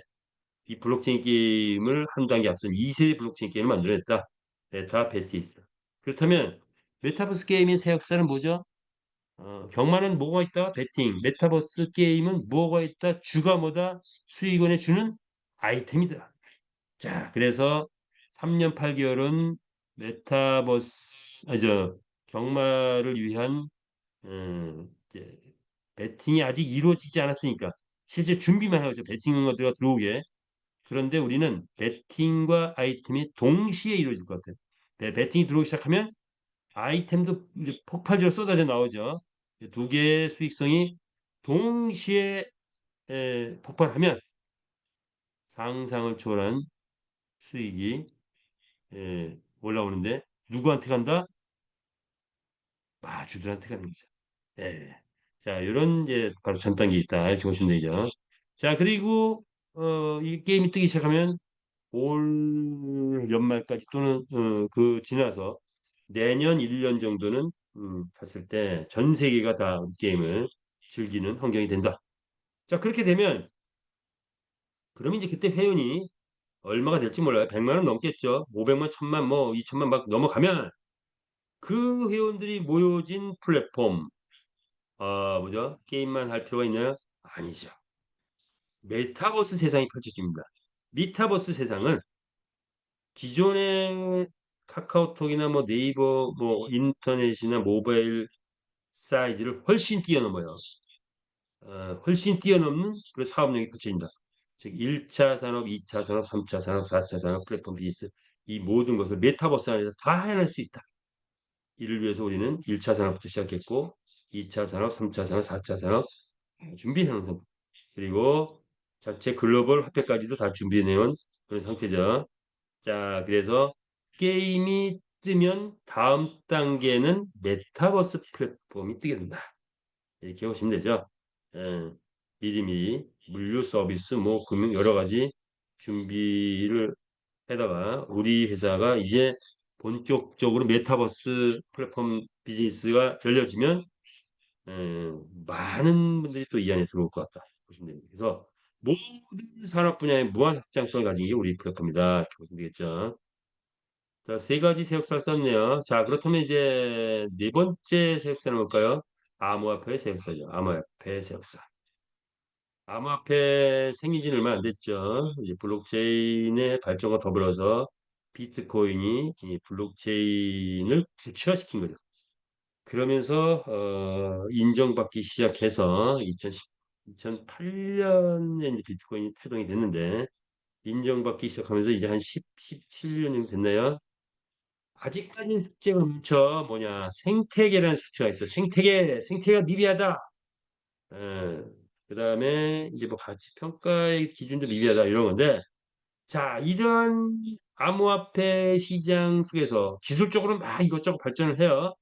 이 블록체인 게임을 한 단계 앞선 2세대 블록체인 게임을 만들어냈다. 메타베이스. 그렇다면 메타버스 게임의 새 역사는 뭐죠? 경마는 뭐가 있다? 배팅. 메타버스 게임은 뭐가 있다? 주가 뭐다? 수익원에 주는 아이템이다. 자, 그래서 3년 8개월은 메타버스, 경마를 위한 이제 배팅이 아직 이루어지지 않았으니까 실제 준비만 하죠. 베팅어가 들어오게. 그런데 우리는 베팅과 아이템이 동시에 이루어질 것 같아요. 베팅이 들어오기 시작하면 아이템도 이제 폭발적으로 쏟아져 나오죠. 두 개의 수익성이 동시에 폭발하면 상상을 초월한 수익이 올라오는데 누구한테 간다? 마주들한테 가는 거죠. 예. 자, 이런 이제 바로 전 단계 있다 이렇게 보시면 되죠. 자, 그리고 이 게임이 뜨기 시작하면 올 연말까지 또는 그 지나서 내년 1년 정도는 갔을 때 전 세계가 다 게임을 즐기는 환경이 된다. 자, 그렇게 되면 그러면 이제 그때 회원이 얼마가 될지 몰라요. 100만 원 넘겠죠. 500만, 1000만, 뭐 2000만 막 넘어가면 그 회원들이 모여진 플랫폼, 뭐죠? 게임만 할 필요가 있나요? 아니죠. 메타버스 세상이 펼쳐집니다. 메타버스 세상은 기존의 카카오톡이나 뭐 네이버, 뭐 인터넷이나 모바일 사이즈를 훨씬 뛰어넘어요. 훨씬 뛰어넘는 그 사업력이 펼쳐진다. 즉 1차 산업, 2차 산업, 3차 산업, 4차 산업, 플랫폼 비즈니스 이 모든 것을 메타버스 안에서 다 해낼 수 있다. 이를 위해서 우리는 1차 산업부터 시작했고 2차 산업, 3차 산업, 4차 산업 준비해 놓은 상태. 그리고 자체 글로벌 화폐까지도 다 준비해 놓은 그런 상태죠. 자, 그래서 게임이 뜨면 다음 단계는 메타버스 플랫폼이 뜨게 된다. 이렇게 보시면 되죠. 예, 미리미리 물류 서비스, 뭐 금융 여러 가지 준비를 해다가 우리 회사가 이제 본격적으로 메타버스 플랫폼 비즈니스가 열려지면 많은 분들이 또 이 안에 들어올 것 같다 보시면 됩니다. 그래서 모든 산업 분야의 무한 확장성을 가진 게 우리 플랫폼이다 이렇게 보시면 되겠죠. 자, 세 가지 세역사를 썼네요. 자, 그렇다면 이제 네 번째 세역사는 뭘까요? 암호화폐의 세역사죠. 암호화폐의 세역사. 암호화폐 생긴 지는 얼마 안 됐죠. 이제 블록체인의 발전과 더불어서 비트코인이 이 블록체인을 구체화시킨 거죠. 그러면서 인정받기 시작해서 2008년에 이제 비트코인이 태동이 됐는데 인정받기 시작하면서 이제 한 17년 정도 됐나요? 아직까지는 숙제가 많죠. 뭐냐 생태계라는 숙제가 있어. 생태계가 미비하다. 예. 그다음에 이제 뭐 가치 평가의 기준도 미비하다 이런 건데 자 이런 암호화폐 시장 속에서 기술적으로 막 이것저것 발전을 해요.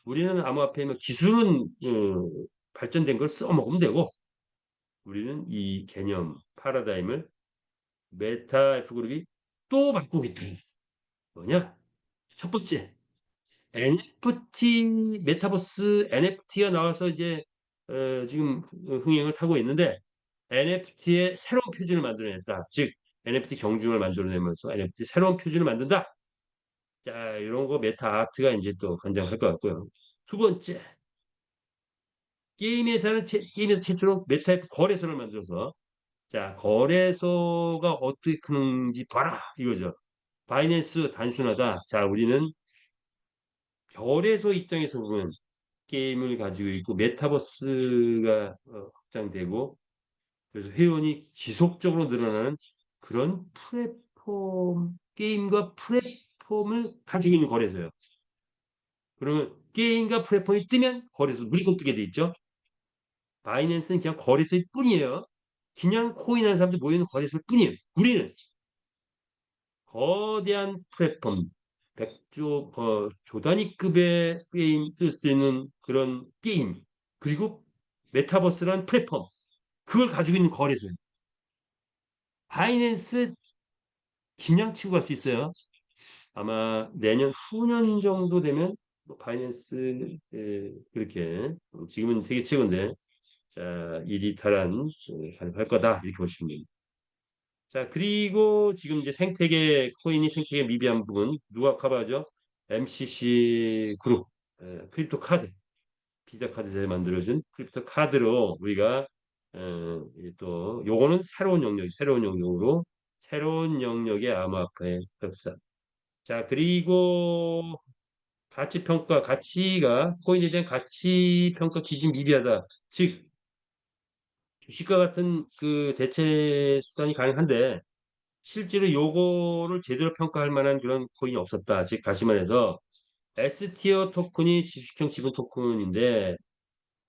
우리는 암호화폐면 기술은 발전된 걸 써먹으면 되고 우리는 이 개념 파라다임을 메타 F그룹이 또 바꾸고 있다. 뭐냐? 첫 번째 NFT 메타버스 NFT가 나와서 이제 지금 흥행을 타고 있는데 NFT의 새로운 표준을 만들어냈다. 즉 NFT 경중을 만들어내면서 NFT 새로운 표준을 만든다. 자 이런 거 메타 아트가 이제 또 관장할 것 같고요. 두 번째 게임에서 최초로 메타 거래소를 만들어서 자 거래소가 어떻게 크는지 봐라 이거죠. 바이낸스 단순하다. 자 우리는 거래소 입장에서 보면 게임을 가지고 있고 메타버스가 확장되고 그래서 회원이 지속적으로 늘어나는 그런 플랫폼 게임과 플랫폼을 가지고 있는 거래소예요. 그러면 게임과 플랫폼이 뜨면 거래소 무조건 뜨게 돼 있죠. 바이낸스는 그냥 거래소일 뿐이에요. 그냥 코인하는 사람들 모이는 거래소일 뿐이에요. 우리는 거대한 플랫폼, 조 단위급의 게임 쓸 수 있는 그런 게임, 그리고 메타버스라는 플랫폼, 그걸 가지고 있는 거래소예요. 바이낸스 그냥 치고 갈 수 있어요. 아마 내년 후년 정도 되면 뭐 바이낸스 그렇게 지금은 세계 최고인데 자 일이 가능할 거다 이렇게 보시면 됩니다. 자 그리고 지금 이제 생태계 코인이 생태계 미비한 부분 누가 커버하죠? MCC 그룹 크립토 카드 비자 카드에서 만들어준 크립토 카드로 우리가 이또 요거는 새로운 영역으로 새로운 영역의 암호화폐 협상. 자 그리고 가치 평가 가치가 코인에 대한 가치 평가 기준 미비하다. 즉 주식과 같은 그 대체 수단이 가능한데 실제로 요거를 제대로 평가할 만한 그런 코인이 없었다. 즉 다시 말해서 S티어 토큰이 주식형 지분 토큰인데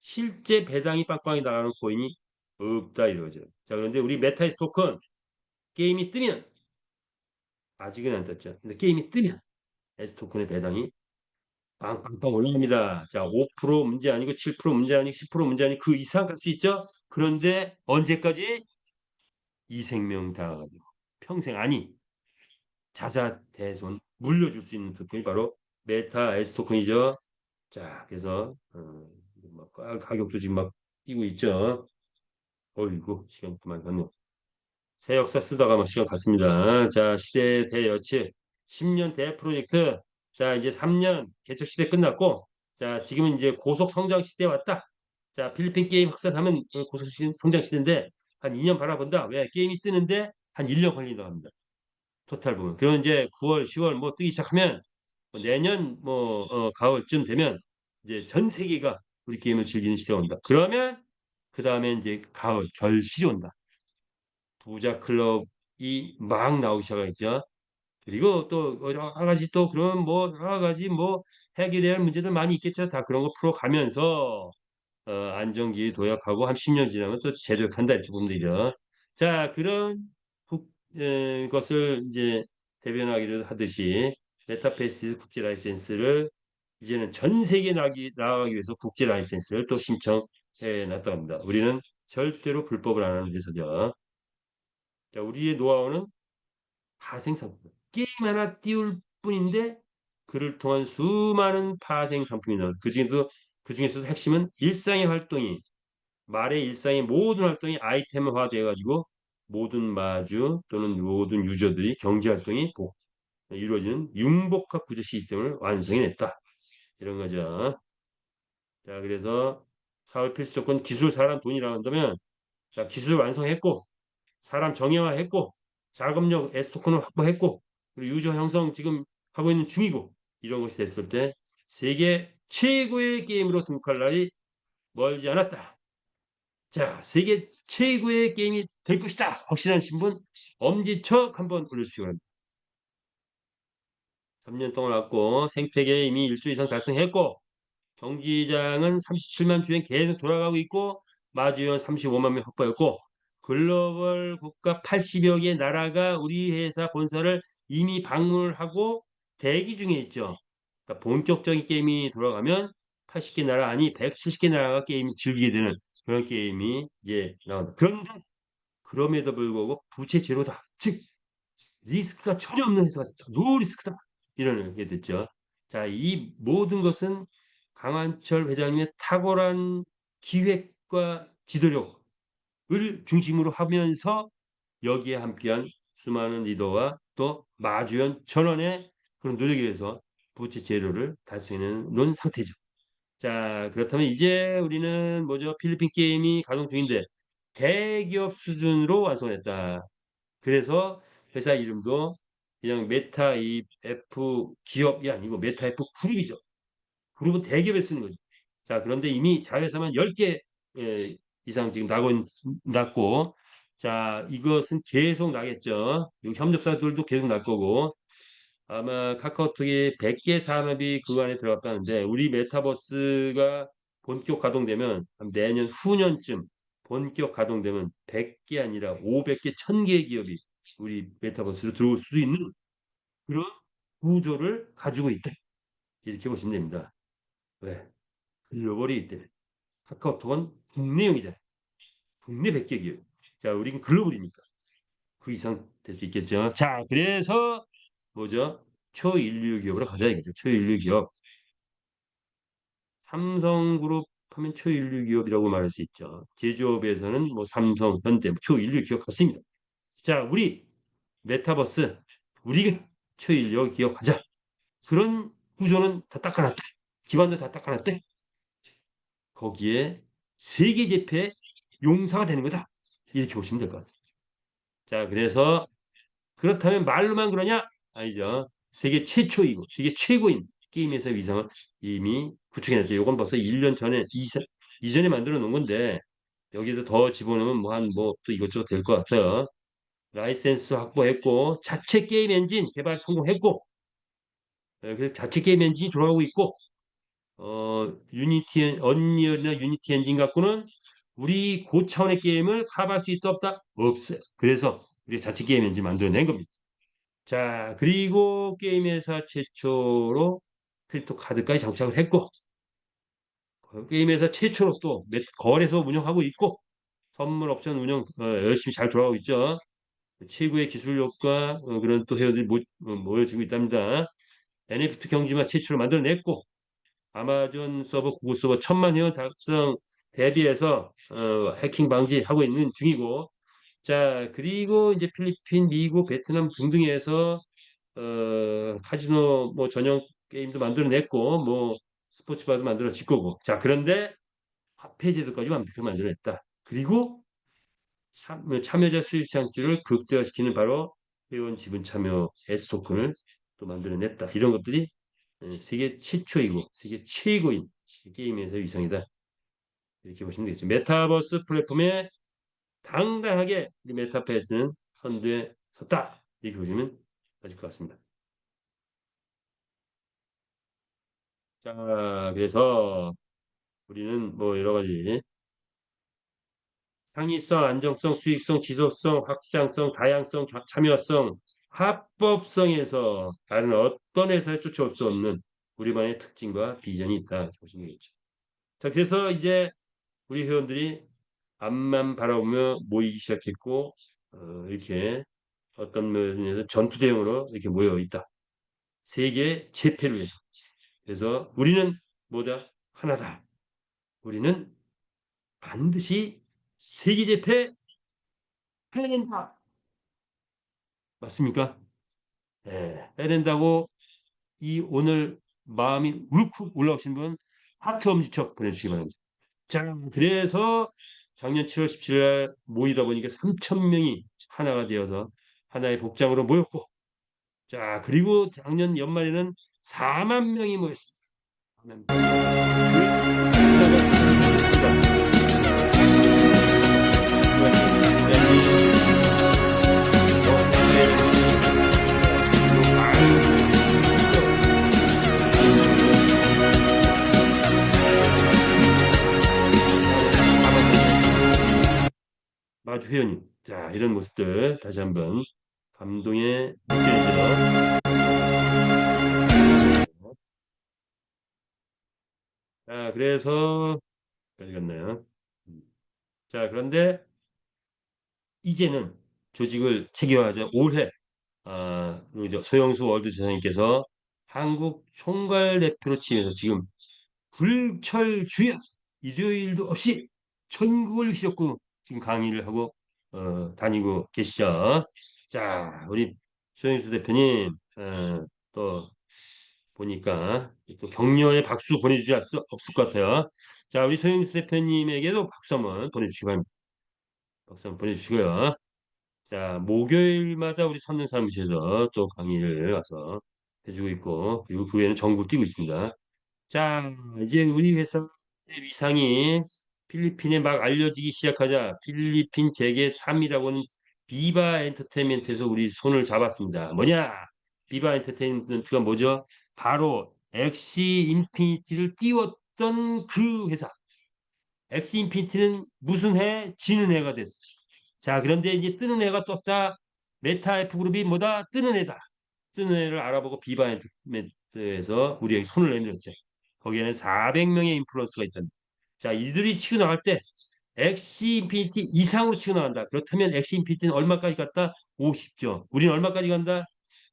실제 배당이 빵빵히 나가는 코인이 없다 이거죠. 자, 그런데 우리 메타이스 토큰 게임이 뜨면 아직은 안 떴죠. 근데 게임이 뜨면 S 토큰의 배당이 빵빵빵 올라갑니다. 자, 5% 문제 아니고 7% 문제 아니고 10% 문제 아니고 그 이상 갈 수 있죠. 그런데 언제까지? 이 생명 다가가지고 평생 아니 자사대손 물려줄 수 있는 토큰이 바로 메타 S 토큰이죠. 자, 그래서 뭐 가격도 지금 막 뛰고 있죠. 어이구 시간 그만 갔네. 새 역사 쓰다가 막 시간 갔습니다. 자, 시대 대여치 10년 대프로젝트. 자, 이제 3년 개척 시대 끝났고, 자, 지금은 이제 고속 성장 시대에 왔다. 자, 필리핀 게임 확산하면 고속 성장 시대인데 한 2년 바라본다. 왜? 게임이 뜨는데 한 1년 걸린다고 합니다. 토탈 보면. 그럼 이제 9월, 10월 뭐 뜨기 시작하면 뭐 내년 뭐 가을쯤 되면 이제 전 세계가 우리 게임을 즐기는 시대가 온다. 그러면 그 다음에 이제 가을 결실이 온다. 부자 클럽이 막 나오기 시작하겠죠. 그리고 또 여러 가지 또 그런 뭐 여러 가지 뭐 해결해야 할 문제들 많이 있겠죠. 다 그런 거 풀어가면서 안정기 도약하고 한 10년 지나면 또 제도약한다 이렇게 보면 되죠. 자, 그런 것을 이제 대변하기를 하듯이 메타페이스 국제 라이센스를 이제는 전 세계 나가기 위해서 국제 라이센스를 또 신청해 놨다 합니다. 우리는 절대로 불법을 안 하는 회사죠. 자, 우리의 노하우는 파생 상품. 게임 하나 띄울 뿐인데 그를 통한 수많은 파생 상품이 나와. 그중에서도 핵심은 일상의 활동이 말의 일상의 모든 활동이 아이템화되어 가지고 모든 마주 또는 모든 유저들이 경제 활동이 이루어지는 융복합 구조 시스템을 완성해냈다. 이런 거죠. 자, 그래서 사업 필수 조건 기술, 사람, 돈이라고 한다면 자, 기술 완성했고 사람 정예화했고 자금력 S토큰을 확보했고 그리고 유저 형성 지금 하고 있는 중이고 이런 것이 됐을 때 세계 최고의 게임으로 등극할 날이 멀지 않았다. 자, 세계 최고의 게임이 될 것이다. 확실한 신분 엄지척 한번 올려주시기 바랍니다. 3년 동안 왔고 생태계 이미 1주 이상 달성했고 경기장은 37만 주행 계속 돌아가고 있고 마주원 35만 명 확보했고 글로벌 국가 80여 개 나라가 우리 회사 본사를 이미 방문을 하고 대기 중에 있죠. 그러니까 본격적인 게임이 돌아가면 80개 나라 아니 170개 나라가 게임을 즐기게 되는 그런 게임이 이제 나온다. 그런데 그럼에도 불구하고 부채 제로다. 즉 리스크가 전혀 없는 회사가 됐다. 노 리스크다. 이런 게 됐죠. 자, 이 모든 것은 강한철 회장님의 탁월한 기획과 지도력을 중심으로 하면서 여기에 함께한 수많은 리더와 또 마주연 전원의 그런 노력에 의해서 부채 제로를 달성해 놓은 상태죠. 자, 그렇다면 이제 우리는 뭐죠? 필리핀 게임이 가동 중인데 대기업 수준으로 완성했다. 그래서 회사 이름도 그냥 메타 이 F 기업이 아니고 메타 F 그룹이죠. 그룹은 대기업에 쓰는 거죠. 자, 그런데 이미 자회사만 10개 이상 지금 났고, 자, 이것은 계속 나겠죠. 이 협력사들도 계속 날 거고, 아마 카카오톡이 100개 산업이 그 안에 들어갔다는데, 우리 메타버스가 본격 가동되면 내년 후년쯤 본격 가동되면 100개 아니라 500개, 1000개 기업이 우리 메타버스로 들어올 수도 있는 그런 구조를 가지고 있다. 이렇게 보시면 됩니다. 왜? 글로벌이기 때문에. 카카오톡은 국내용이잖아요. 국내 100개 기업. 자, 우리는 글로벌이니까 그 이상 될 수 있겠죠. 자, 그래서 뭐죠? 초인류 기업으로 가자 이거죠. 초인류 기업. 삼성그룹 하면 초인류 기업이라고 말할 수 있죠. 제조업에서는 뭐 삼성, 현대, 초인류 기업 같습니다. 자, 우리 메타버스 우리가 초인류 기업 가자. 그런 구조는 다 닦아놨다. 기반도 다 닦아놨다. 거기에 세계 제패 용사가 되는 거다. 이렇게 보시면 될 것 같습니다. 자, 그래서 그렇다면 말로만 그러냐? 아니죠. 세계 최초이고 세계 최고인 게임에서의 위상을 이미 구축해냈죠. 이건 벌써 1년 전에 이전에 만들어 놓은 건데 여기도 더 집어넣으면 뭐 한 뭐 또 이것저것 될 것 같아요. 라이센스 확보했고 자체 게임 엔진 개발 성공했고 그래서 자체 게임 엔진이 돌아가고 있고 언리얼이나 유니티 엔진 갖고는 우리 고차원의 게임을 커버할 수 있다 없다? 없어요. 그래서 우리 자체 게임 엔진 만들어낸 겁니다. 자, 그리고 게임 회사 최초로 크립토 카드까지 장착을 했고 게임 회사 최초로 또 거래소 운영하고 있고 선물 옵션 운영 열심히 잘 돌아가고 있죠. 최고의 기술력과 그런 또 회원들이 모여지고 있답니다. NFT 경지만 최초로 만들어냈고 아마존 서버 구글 서버 1,000만 회원 달성 대비해서 해킹 방지하고 있는 중이고 자 그리고 이제 필리핀, 미국, 베트남 등등에서 카지노 뭐 전용 게임도 만들어냈고 뭐 스포츠바도 만들어질 거고 자 그런데 화폐 제도까지 완벽하게 만들어냈다. 그리고 참여자 수익 창출을 극대화시키는 바로 회원 지분 참여 S 토큰을 또 만들어냈다. 이런 것들이 세계 최초이고 세계 최고인 게임에서 위상이다. 이렇게 보시면 되겠죠. 메타버스 플랫폼에 당당하게 이 메타버스는 선두에 섰다. 이렇게 보시면 맞을 것 같습니다. 자, 그래서 우리는 뭐 여러 가지 창의성, 안정성, 수익성, 지속성, 확장성, 다양성, 참여성, 합법성에서 다른 어떤 회사에 쫓아올 수 없는 우리만의 특징과 비전이 있다. 보시면 되겠죠. 자, 그래서 이제 우리 회원들이 앞만 바라보며 모이기 시작했고 이렇게 어떤 면에서 전투 대응으로 이렇게 모여 있다. 세계 재패를 위해서. 그래서 우리는 뭐다? 하나다. 우리는 반드시 세계 재패 해야 된다. 맞습니까? 네, 해야 된다고 이 오늘 마음이 울컥 올라오신 분 하트 엄지척 보내주시기 바랍니다. 자, 그래서 작년 7월 17일 날 모이다 보니까 3천 명이 하나가 되어서 하나의 복장으로 모였고 자, 그리고 작년 연말에는 4만 명이 모였습니다. 4만 마주 회원님. 자, 이런 모습들 다시 한번 감동에 느껴지죠. 자, 그래서 어디 갔나요? 자, 그런데 이제는 조직을 체계화하자 올해 우리 소영수 월드지사님께서 한국 총괄 대표로 치면서 지금 불철주야 일요일도 없이 전국을 휘젓고 지금 강의를 하고 다니고 계시죠. 자, 우리 소영수 대표님 또 보니까 또 격려의 박수 보내주지 않을 수 없을 것 같아요. 자, 우리 소영수 대표님에게도 박수 한번 보내주시기 바랍니다. 박수 한번 보내주시고요. 자, 목요일마다 우리 선는 사무실에서 또 강의를 와서 해주고 있고, 그리고 그 외에는 전국을 뛰고 있습니다. 자, 이제 우리 회사의 위상이 필리핀에 막 알려지기 시작하자 필리핀 재계 3위라고는 비바 엔터테인먼트에서 우리 손을 잡았습니다. 뭐냐? 비바 엔터테인먼트가 뭐죠? 바로 엑시 인피니티를 띄웠던 그 회사. 엑시 인피니티는 무슨 해? 지는 해가 됐어. 자, 그런데 이제 뜨는 해가 떴다. 메타 F 그룹이 뭐다? 뜨는 해다. 뜨는 해를 알아보고 비바 엔터테인먼트에서 우리에게 손을 내밀었죠. 거기에는 400명의 인플루언서가 있다. 자, 이들이 치고 나갈 때 엑시 인피니티 이상으로 치고 나간다. 그렇다면 엑시 인피니티는 얼마까지 갔다? 50조. 우리는 얼마까지 간다?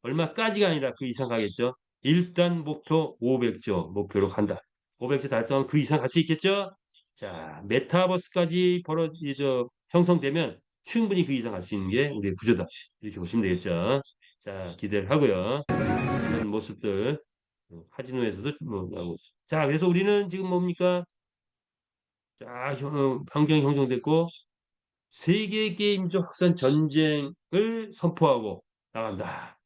얼마까지가 아니라 그 이상 가겠죠. 일단 목표 500조 목표로 간다. 500조 달성하면 그 이상 갈 수 있겠죠? 자, 메타버스까지 형성되면 충분히 그 이상 갈 수 있는 게 우리의 구조다. 이렇게 보시면 되겠죠. 자, 기대를 하고요. 이런 모습들 카지노에서도 뭐 나오고 있어요. 자, 그래서 우리는 지금 뭡니까? 자, 환경이 형성됐고 세계 게임적 확산 전쟁을 선포하고 나간다.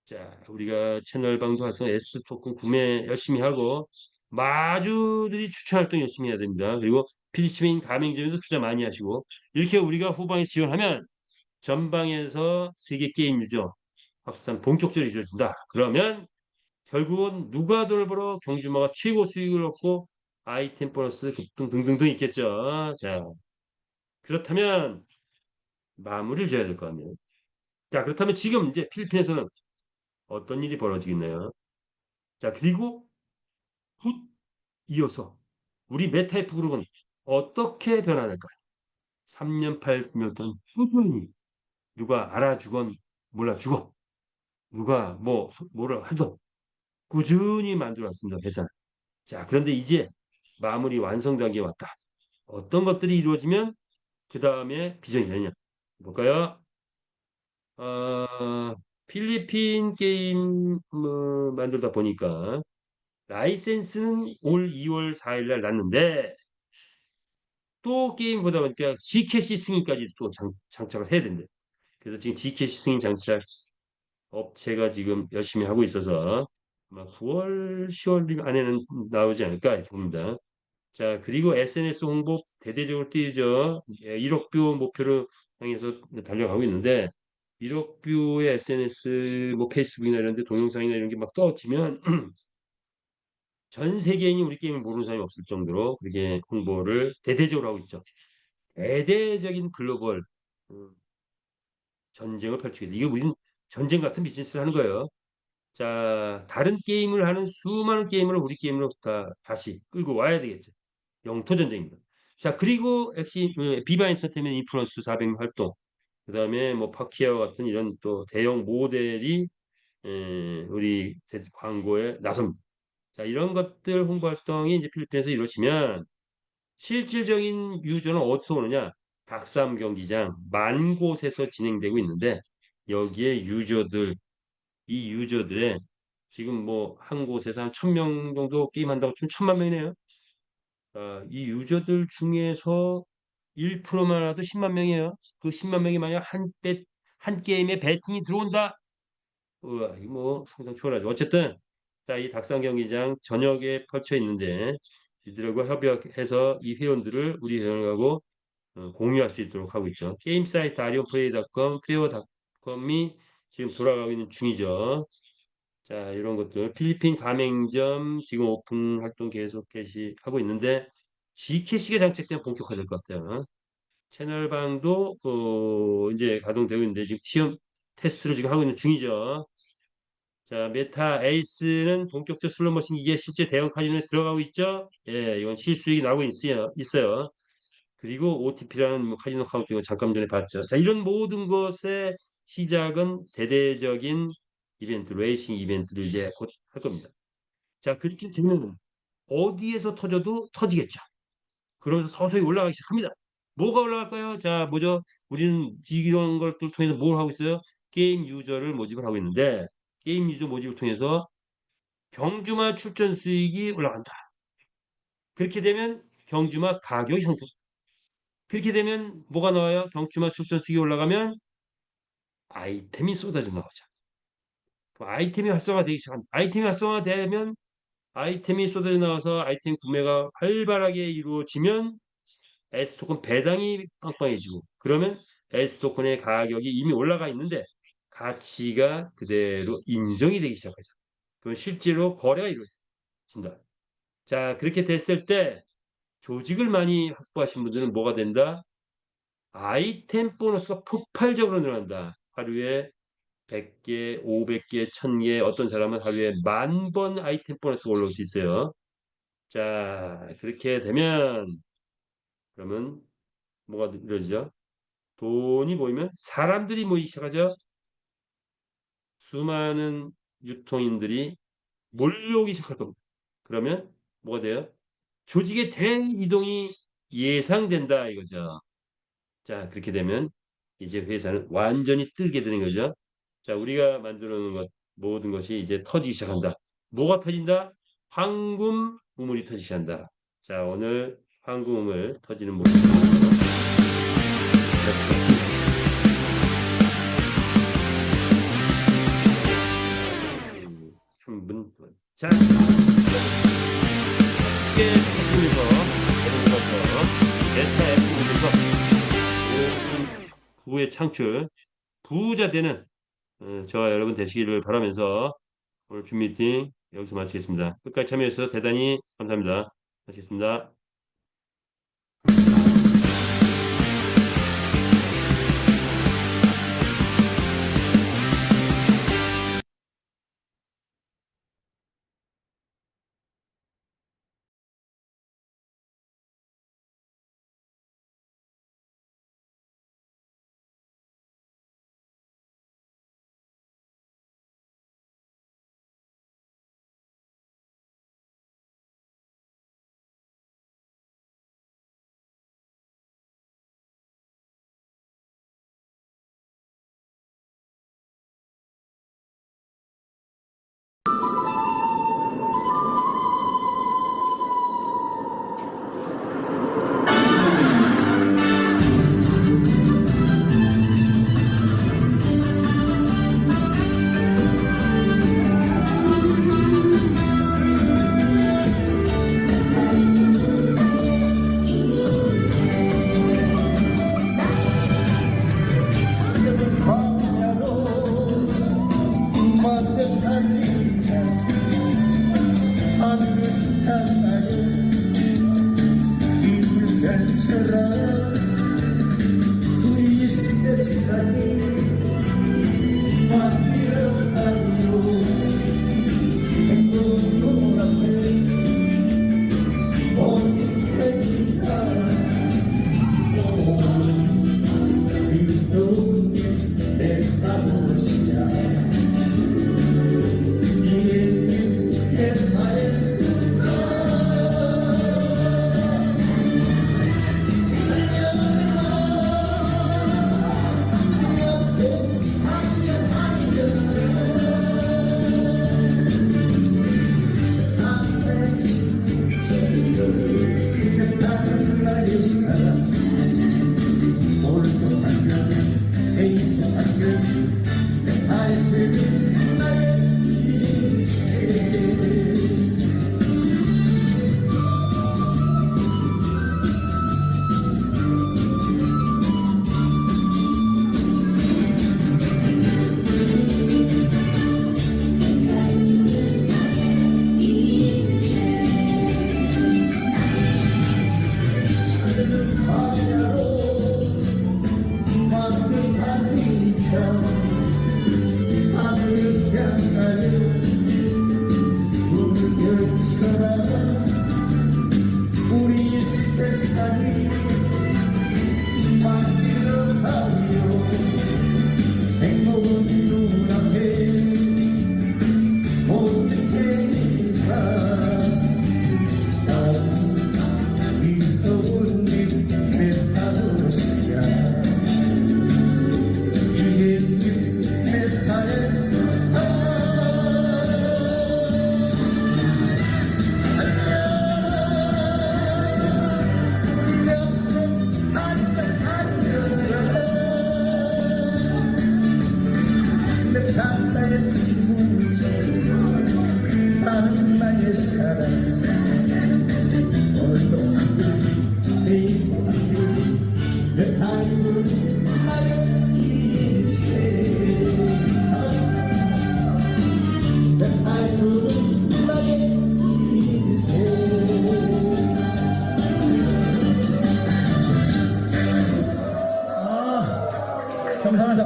자, 우리가 채널방도 활성 S 토큰 구매 열심히 하고 마주들이 추천 활동 열심히 해야 됩니다. 그리고 필리핀 가맹점에도 투자 많이 하시고 이렇게 우리가 후방에 지원하면 전방에서 세계 게임 유저 확산 본격적으로 이루어진다. 그러면 결국은 누가 돈을 벌어 경주마가 최고 수익을 얻고 아이템 보너스 급등 등등등 있겠죠. 자, 그렇다면 마무리를 줘야 될 거 아니에요. 자, 그렇다면 지금 이제 필리핀에서는 어떤 일이 벌어지겠나요? 자, 그리고 곧 이어서 우리 메타이프 그룹은 어떻게 변화할까요? 3년 8개월 동안 꾸준히 누가 알아주건 몰라주건 누가 뭐를 하든 꾸준히 만들어 왔습니다. 회사는. 자, 그런데 이제 마무리 완성 단계에 왔다. 어떤 것들이 이루어지면 그 다음에 비전이 되느냐? 볼까요? 어, 필리핀 게임 만들다 보니까 라이센스는 올 2월 4일 날 났는데 또 게임 보다 보니까 G캐시 승인까지 또 장착을 해야 된대. 그래서 지금 G캐시 승인 장착 업체가 지금 열심히 하고 있어서 아마 9월, 10월 안에는 나오지 않을까 이렇게 봅니다. 자, 그리고 SNS 홍보 대대적으로 뛰죠. 1억 뷰 목표를 향해서 달려가고 있는데 1억 뷰의 SNS 뭐 페이스북이나 이런 데 동영상이나 이런 게 막 떠지면 전 세계인이 우리 게임을 모르는 사람이 없을 정도로 그렇게 홍보를 대대적으로 하고 있죠. 대대적인 글로벌 음, 전쟁을 펼치게 돼. 이게 무슨 전쟁 같은 비즈니스를 하는 거예요. 자, 다른 게임을 하는 수많은 게임을 우리 게임으로 다시 끌고 와야 되겠죠. 영토 전쟁입니다. 자, 그리고 비바 엔터테인먼트 인플루언스 400명 활동, 그다음에 뭐 파키아와 같은 이런 또 대형 모델이 우리 광고에 나섭니다. 자, 이런 것들 홍보 활동이 이제 필리핀에서 이루어지면 실질적인 유저는 어디서 오느냐? 닭싸움 경기장 만 곳에서 진행되고 있는데 여기에 이 유저들의 지금 뭐 한 곳에서 한 1,000명 정도 게임한다고 치면 1,000만 명이네요. 이 유저들 중에서 1%만 와도 10만 명이에요. 그 10만 명이 만약 한 게임에 배팅이 들어온다. 우와, 이거 뭐 상상 초월하죠. 어쨌든 자, 이 닭상 경기장 전역에 펼쳐 있는데 이들하고 협약해서 이 회원들을 우리 회원하고 공유할 수 있도록 하고 있죠. 게임 사이트 아리온플레이.com, 페어닷컴이 지금 돌아가고 있는 중이죠. 자, 이런 것들 필리핀 가맹점 지금 오픈 활동 계속 개시하고 있는데 G캐시가 장착되면 본격화될 것 같아요. 채널방도 이제 가동되고 있는데 지금 시험 테스트를 지금 하고 있는 중이죠. 자, 메타 에이스는 본격적 슬롯머신 기기에 실제 대형 카지노에 들어가고 있죠. 예, 이건 실수익이 나고 있어요. 그리고 OTP라는 뭐 카지노 카운트 이거 잠깐 전에 봤죠. 자, 이런 모든 것의 시작은 대대적인 이벤트, 레이싱 이벤트를 이제 곧 할 겁니다. 자, 그렇게 되면 어디에서 터져도 터지겠죠. 그러면서 서서히 올라가기 시작합니다. 뭐가 올라갈까요? 자, 뭐죠? 우리는 이런 것들 통해서 뭘 하고 있어요? 게임 유저를 모집을 하고 있는데 게임 유저 모집을 통해서 경주마 출전 수익이 올라간다. 그렇게 되면 경주마 가격이 상승. 그렇게 되면 뭐가 나와요? 경주마 출전 수익이 올라가면 아이템이 쏟아져 나오죠. 그 아이템이 활성화되기 시작합니다. 아이템이 활성화되면 아이템이 쏟아져 나와서 아이템 구매가 활발하게 이루어지면 S토큰 배당이 빵빵해지고 그러면 S토큰의 가격이 이미 올라가 있는데 가치가 그대로 인정이 되기 시작하죠. 그럼 실제로 거래가 이루어진다. 자, 그렇게 됐을 때 조직을 많이 확보하신 분들은 뭐가 된다? 아이템 보너스가 폭발적으로 늘어난다. 하루에 100개, 500개, 1000개, 어떤 사람은 하루에 10,000번 아이템 보너스가 올라올 수 있어요. 자, 그렇게 되면 그러면 뭐가 이루어지죠? 돈이 모이면 사람들이 모이기 시작하죠. 수많은 유통인들이 몰려오기 시작할 겁니다. 그러면 뭐가 돼요? 조직의 대이동이 예상된다 이거죠. 자, 그렇게 되면 이제 회사는 완전히 뜨게 되는 거죠. 자, 우리가 만들어 놓은 것 모든 것이 이제 터지기 시작한다. 뭐가 터진다? 황금 우물이 터지기 시작한다. 자, 오늘 황금 우물 터지는 모습 한분 자, 함께 터지면서 부의 창출, 부자 되는 저와 여러분 되시기를 바라면서 오늘 줌 미팅 여기서 마치겠습니다. 끝까지 참여해 주셔서 대단히 감사합니다. 마치겠습니다.
감사합니다.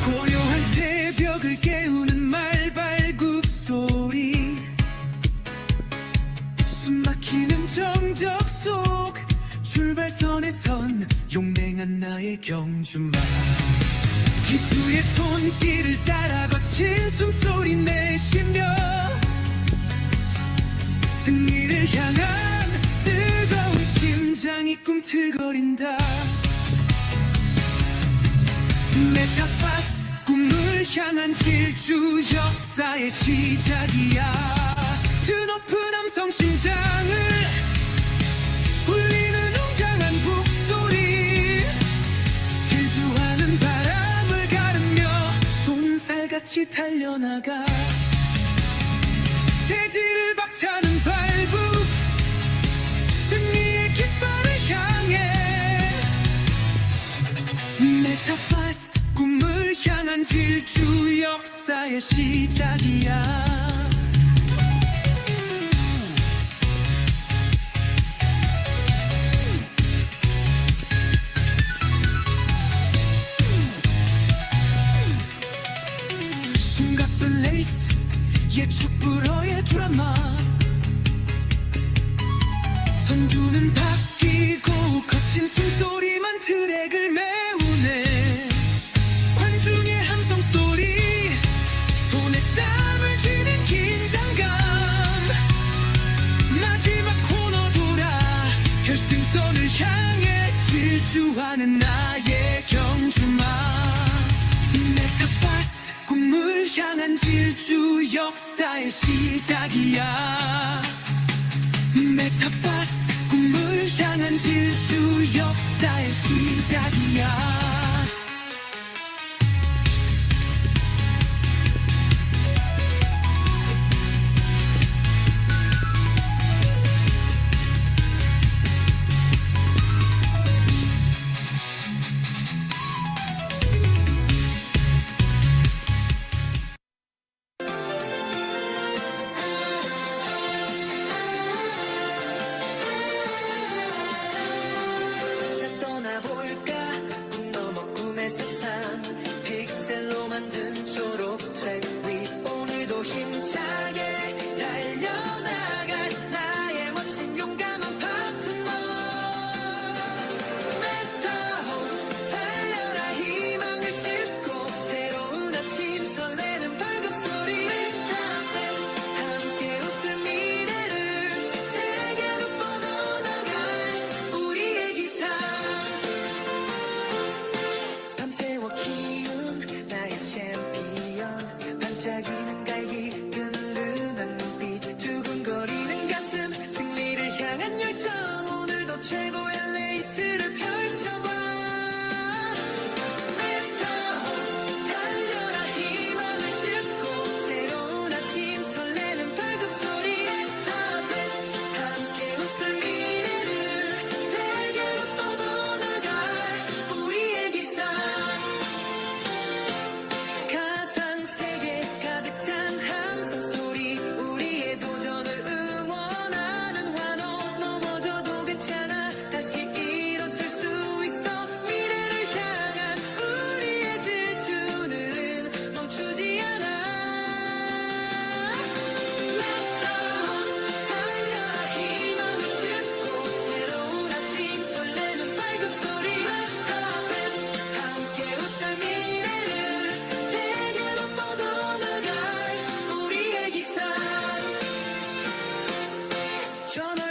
고요한 새벽을 깨우는 말발굽 소리, 숨막히는 정적 속 출발선에 선 용맹한 나의 경주마, 기수의 손길을 따라 거친 숨소리 내쉬며 승리를 향한 뜨거운 심장이 꿈틀거린다. 메타파스트 꿈을 향한 질주 역사의 시작이야. 드높은 함성 심장을 울리는 웅장한 북소리, 질주하는 바람을 가르며 끝까지 달려나가 대지를 박차는 발부 승리의 깃발을 향해 메타파스트 꿈을 향한 질주 역사의 시작이야 숨가쁜 레이스 예측 불허의 드라마 선두는 바뀌고 거친 숨소리만 트랙을 메우네 관중의 함성 소리 손에 땀을 쥐는 긴장감 마지막 코너 돌아 결승선을 향해 질주하는 나의 경주마 메타파스트 꿈을 향한 질주 역사의 시작이야 메타파스트 꿈을 향한 질주 역사의 시작이야
자 떠나볼까 꿈 넘어 꿈의 세상 픽셀로 만든 초록 트랙 위 오늘도 힘차게 달려나갈 나의 멋진 용감한 파트너 메타호스 달려라 희망을 싣고 새로운 아침 설레는 발급소리 메타페스트 함께 웃을 미래를 세계로 뻗어나갈 우리의 기상 밤새워 키운 나의 챔피언 반짝이는 갈기 끈르는 눈빛 두근거리는 가슴 승리를 향한 열정 오늘도 최고의 레이스를 펼쳐봐 메타호스 달려라 희망을 싣고 새로운 아침 설레는 발급소리 메타페스트 함께 웃을 미래를 세계로 뻗어나갈 우리의 기상 가상세계 가득 찬 함성 소리 우리의 도전을 응원하는 환호 넘어져도 괜찮아 다시 일어설 수 있어 미래를 향한 우리의 질주는 멈추지 않아 메타호스 달려라 희망을 싣고 새로운 아침 설레는 발급소리 메타페스트 함께 웃을 미래를 세계로 뻗어나갈 우리의 기상 전화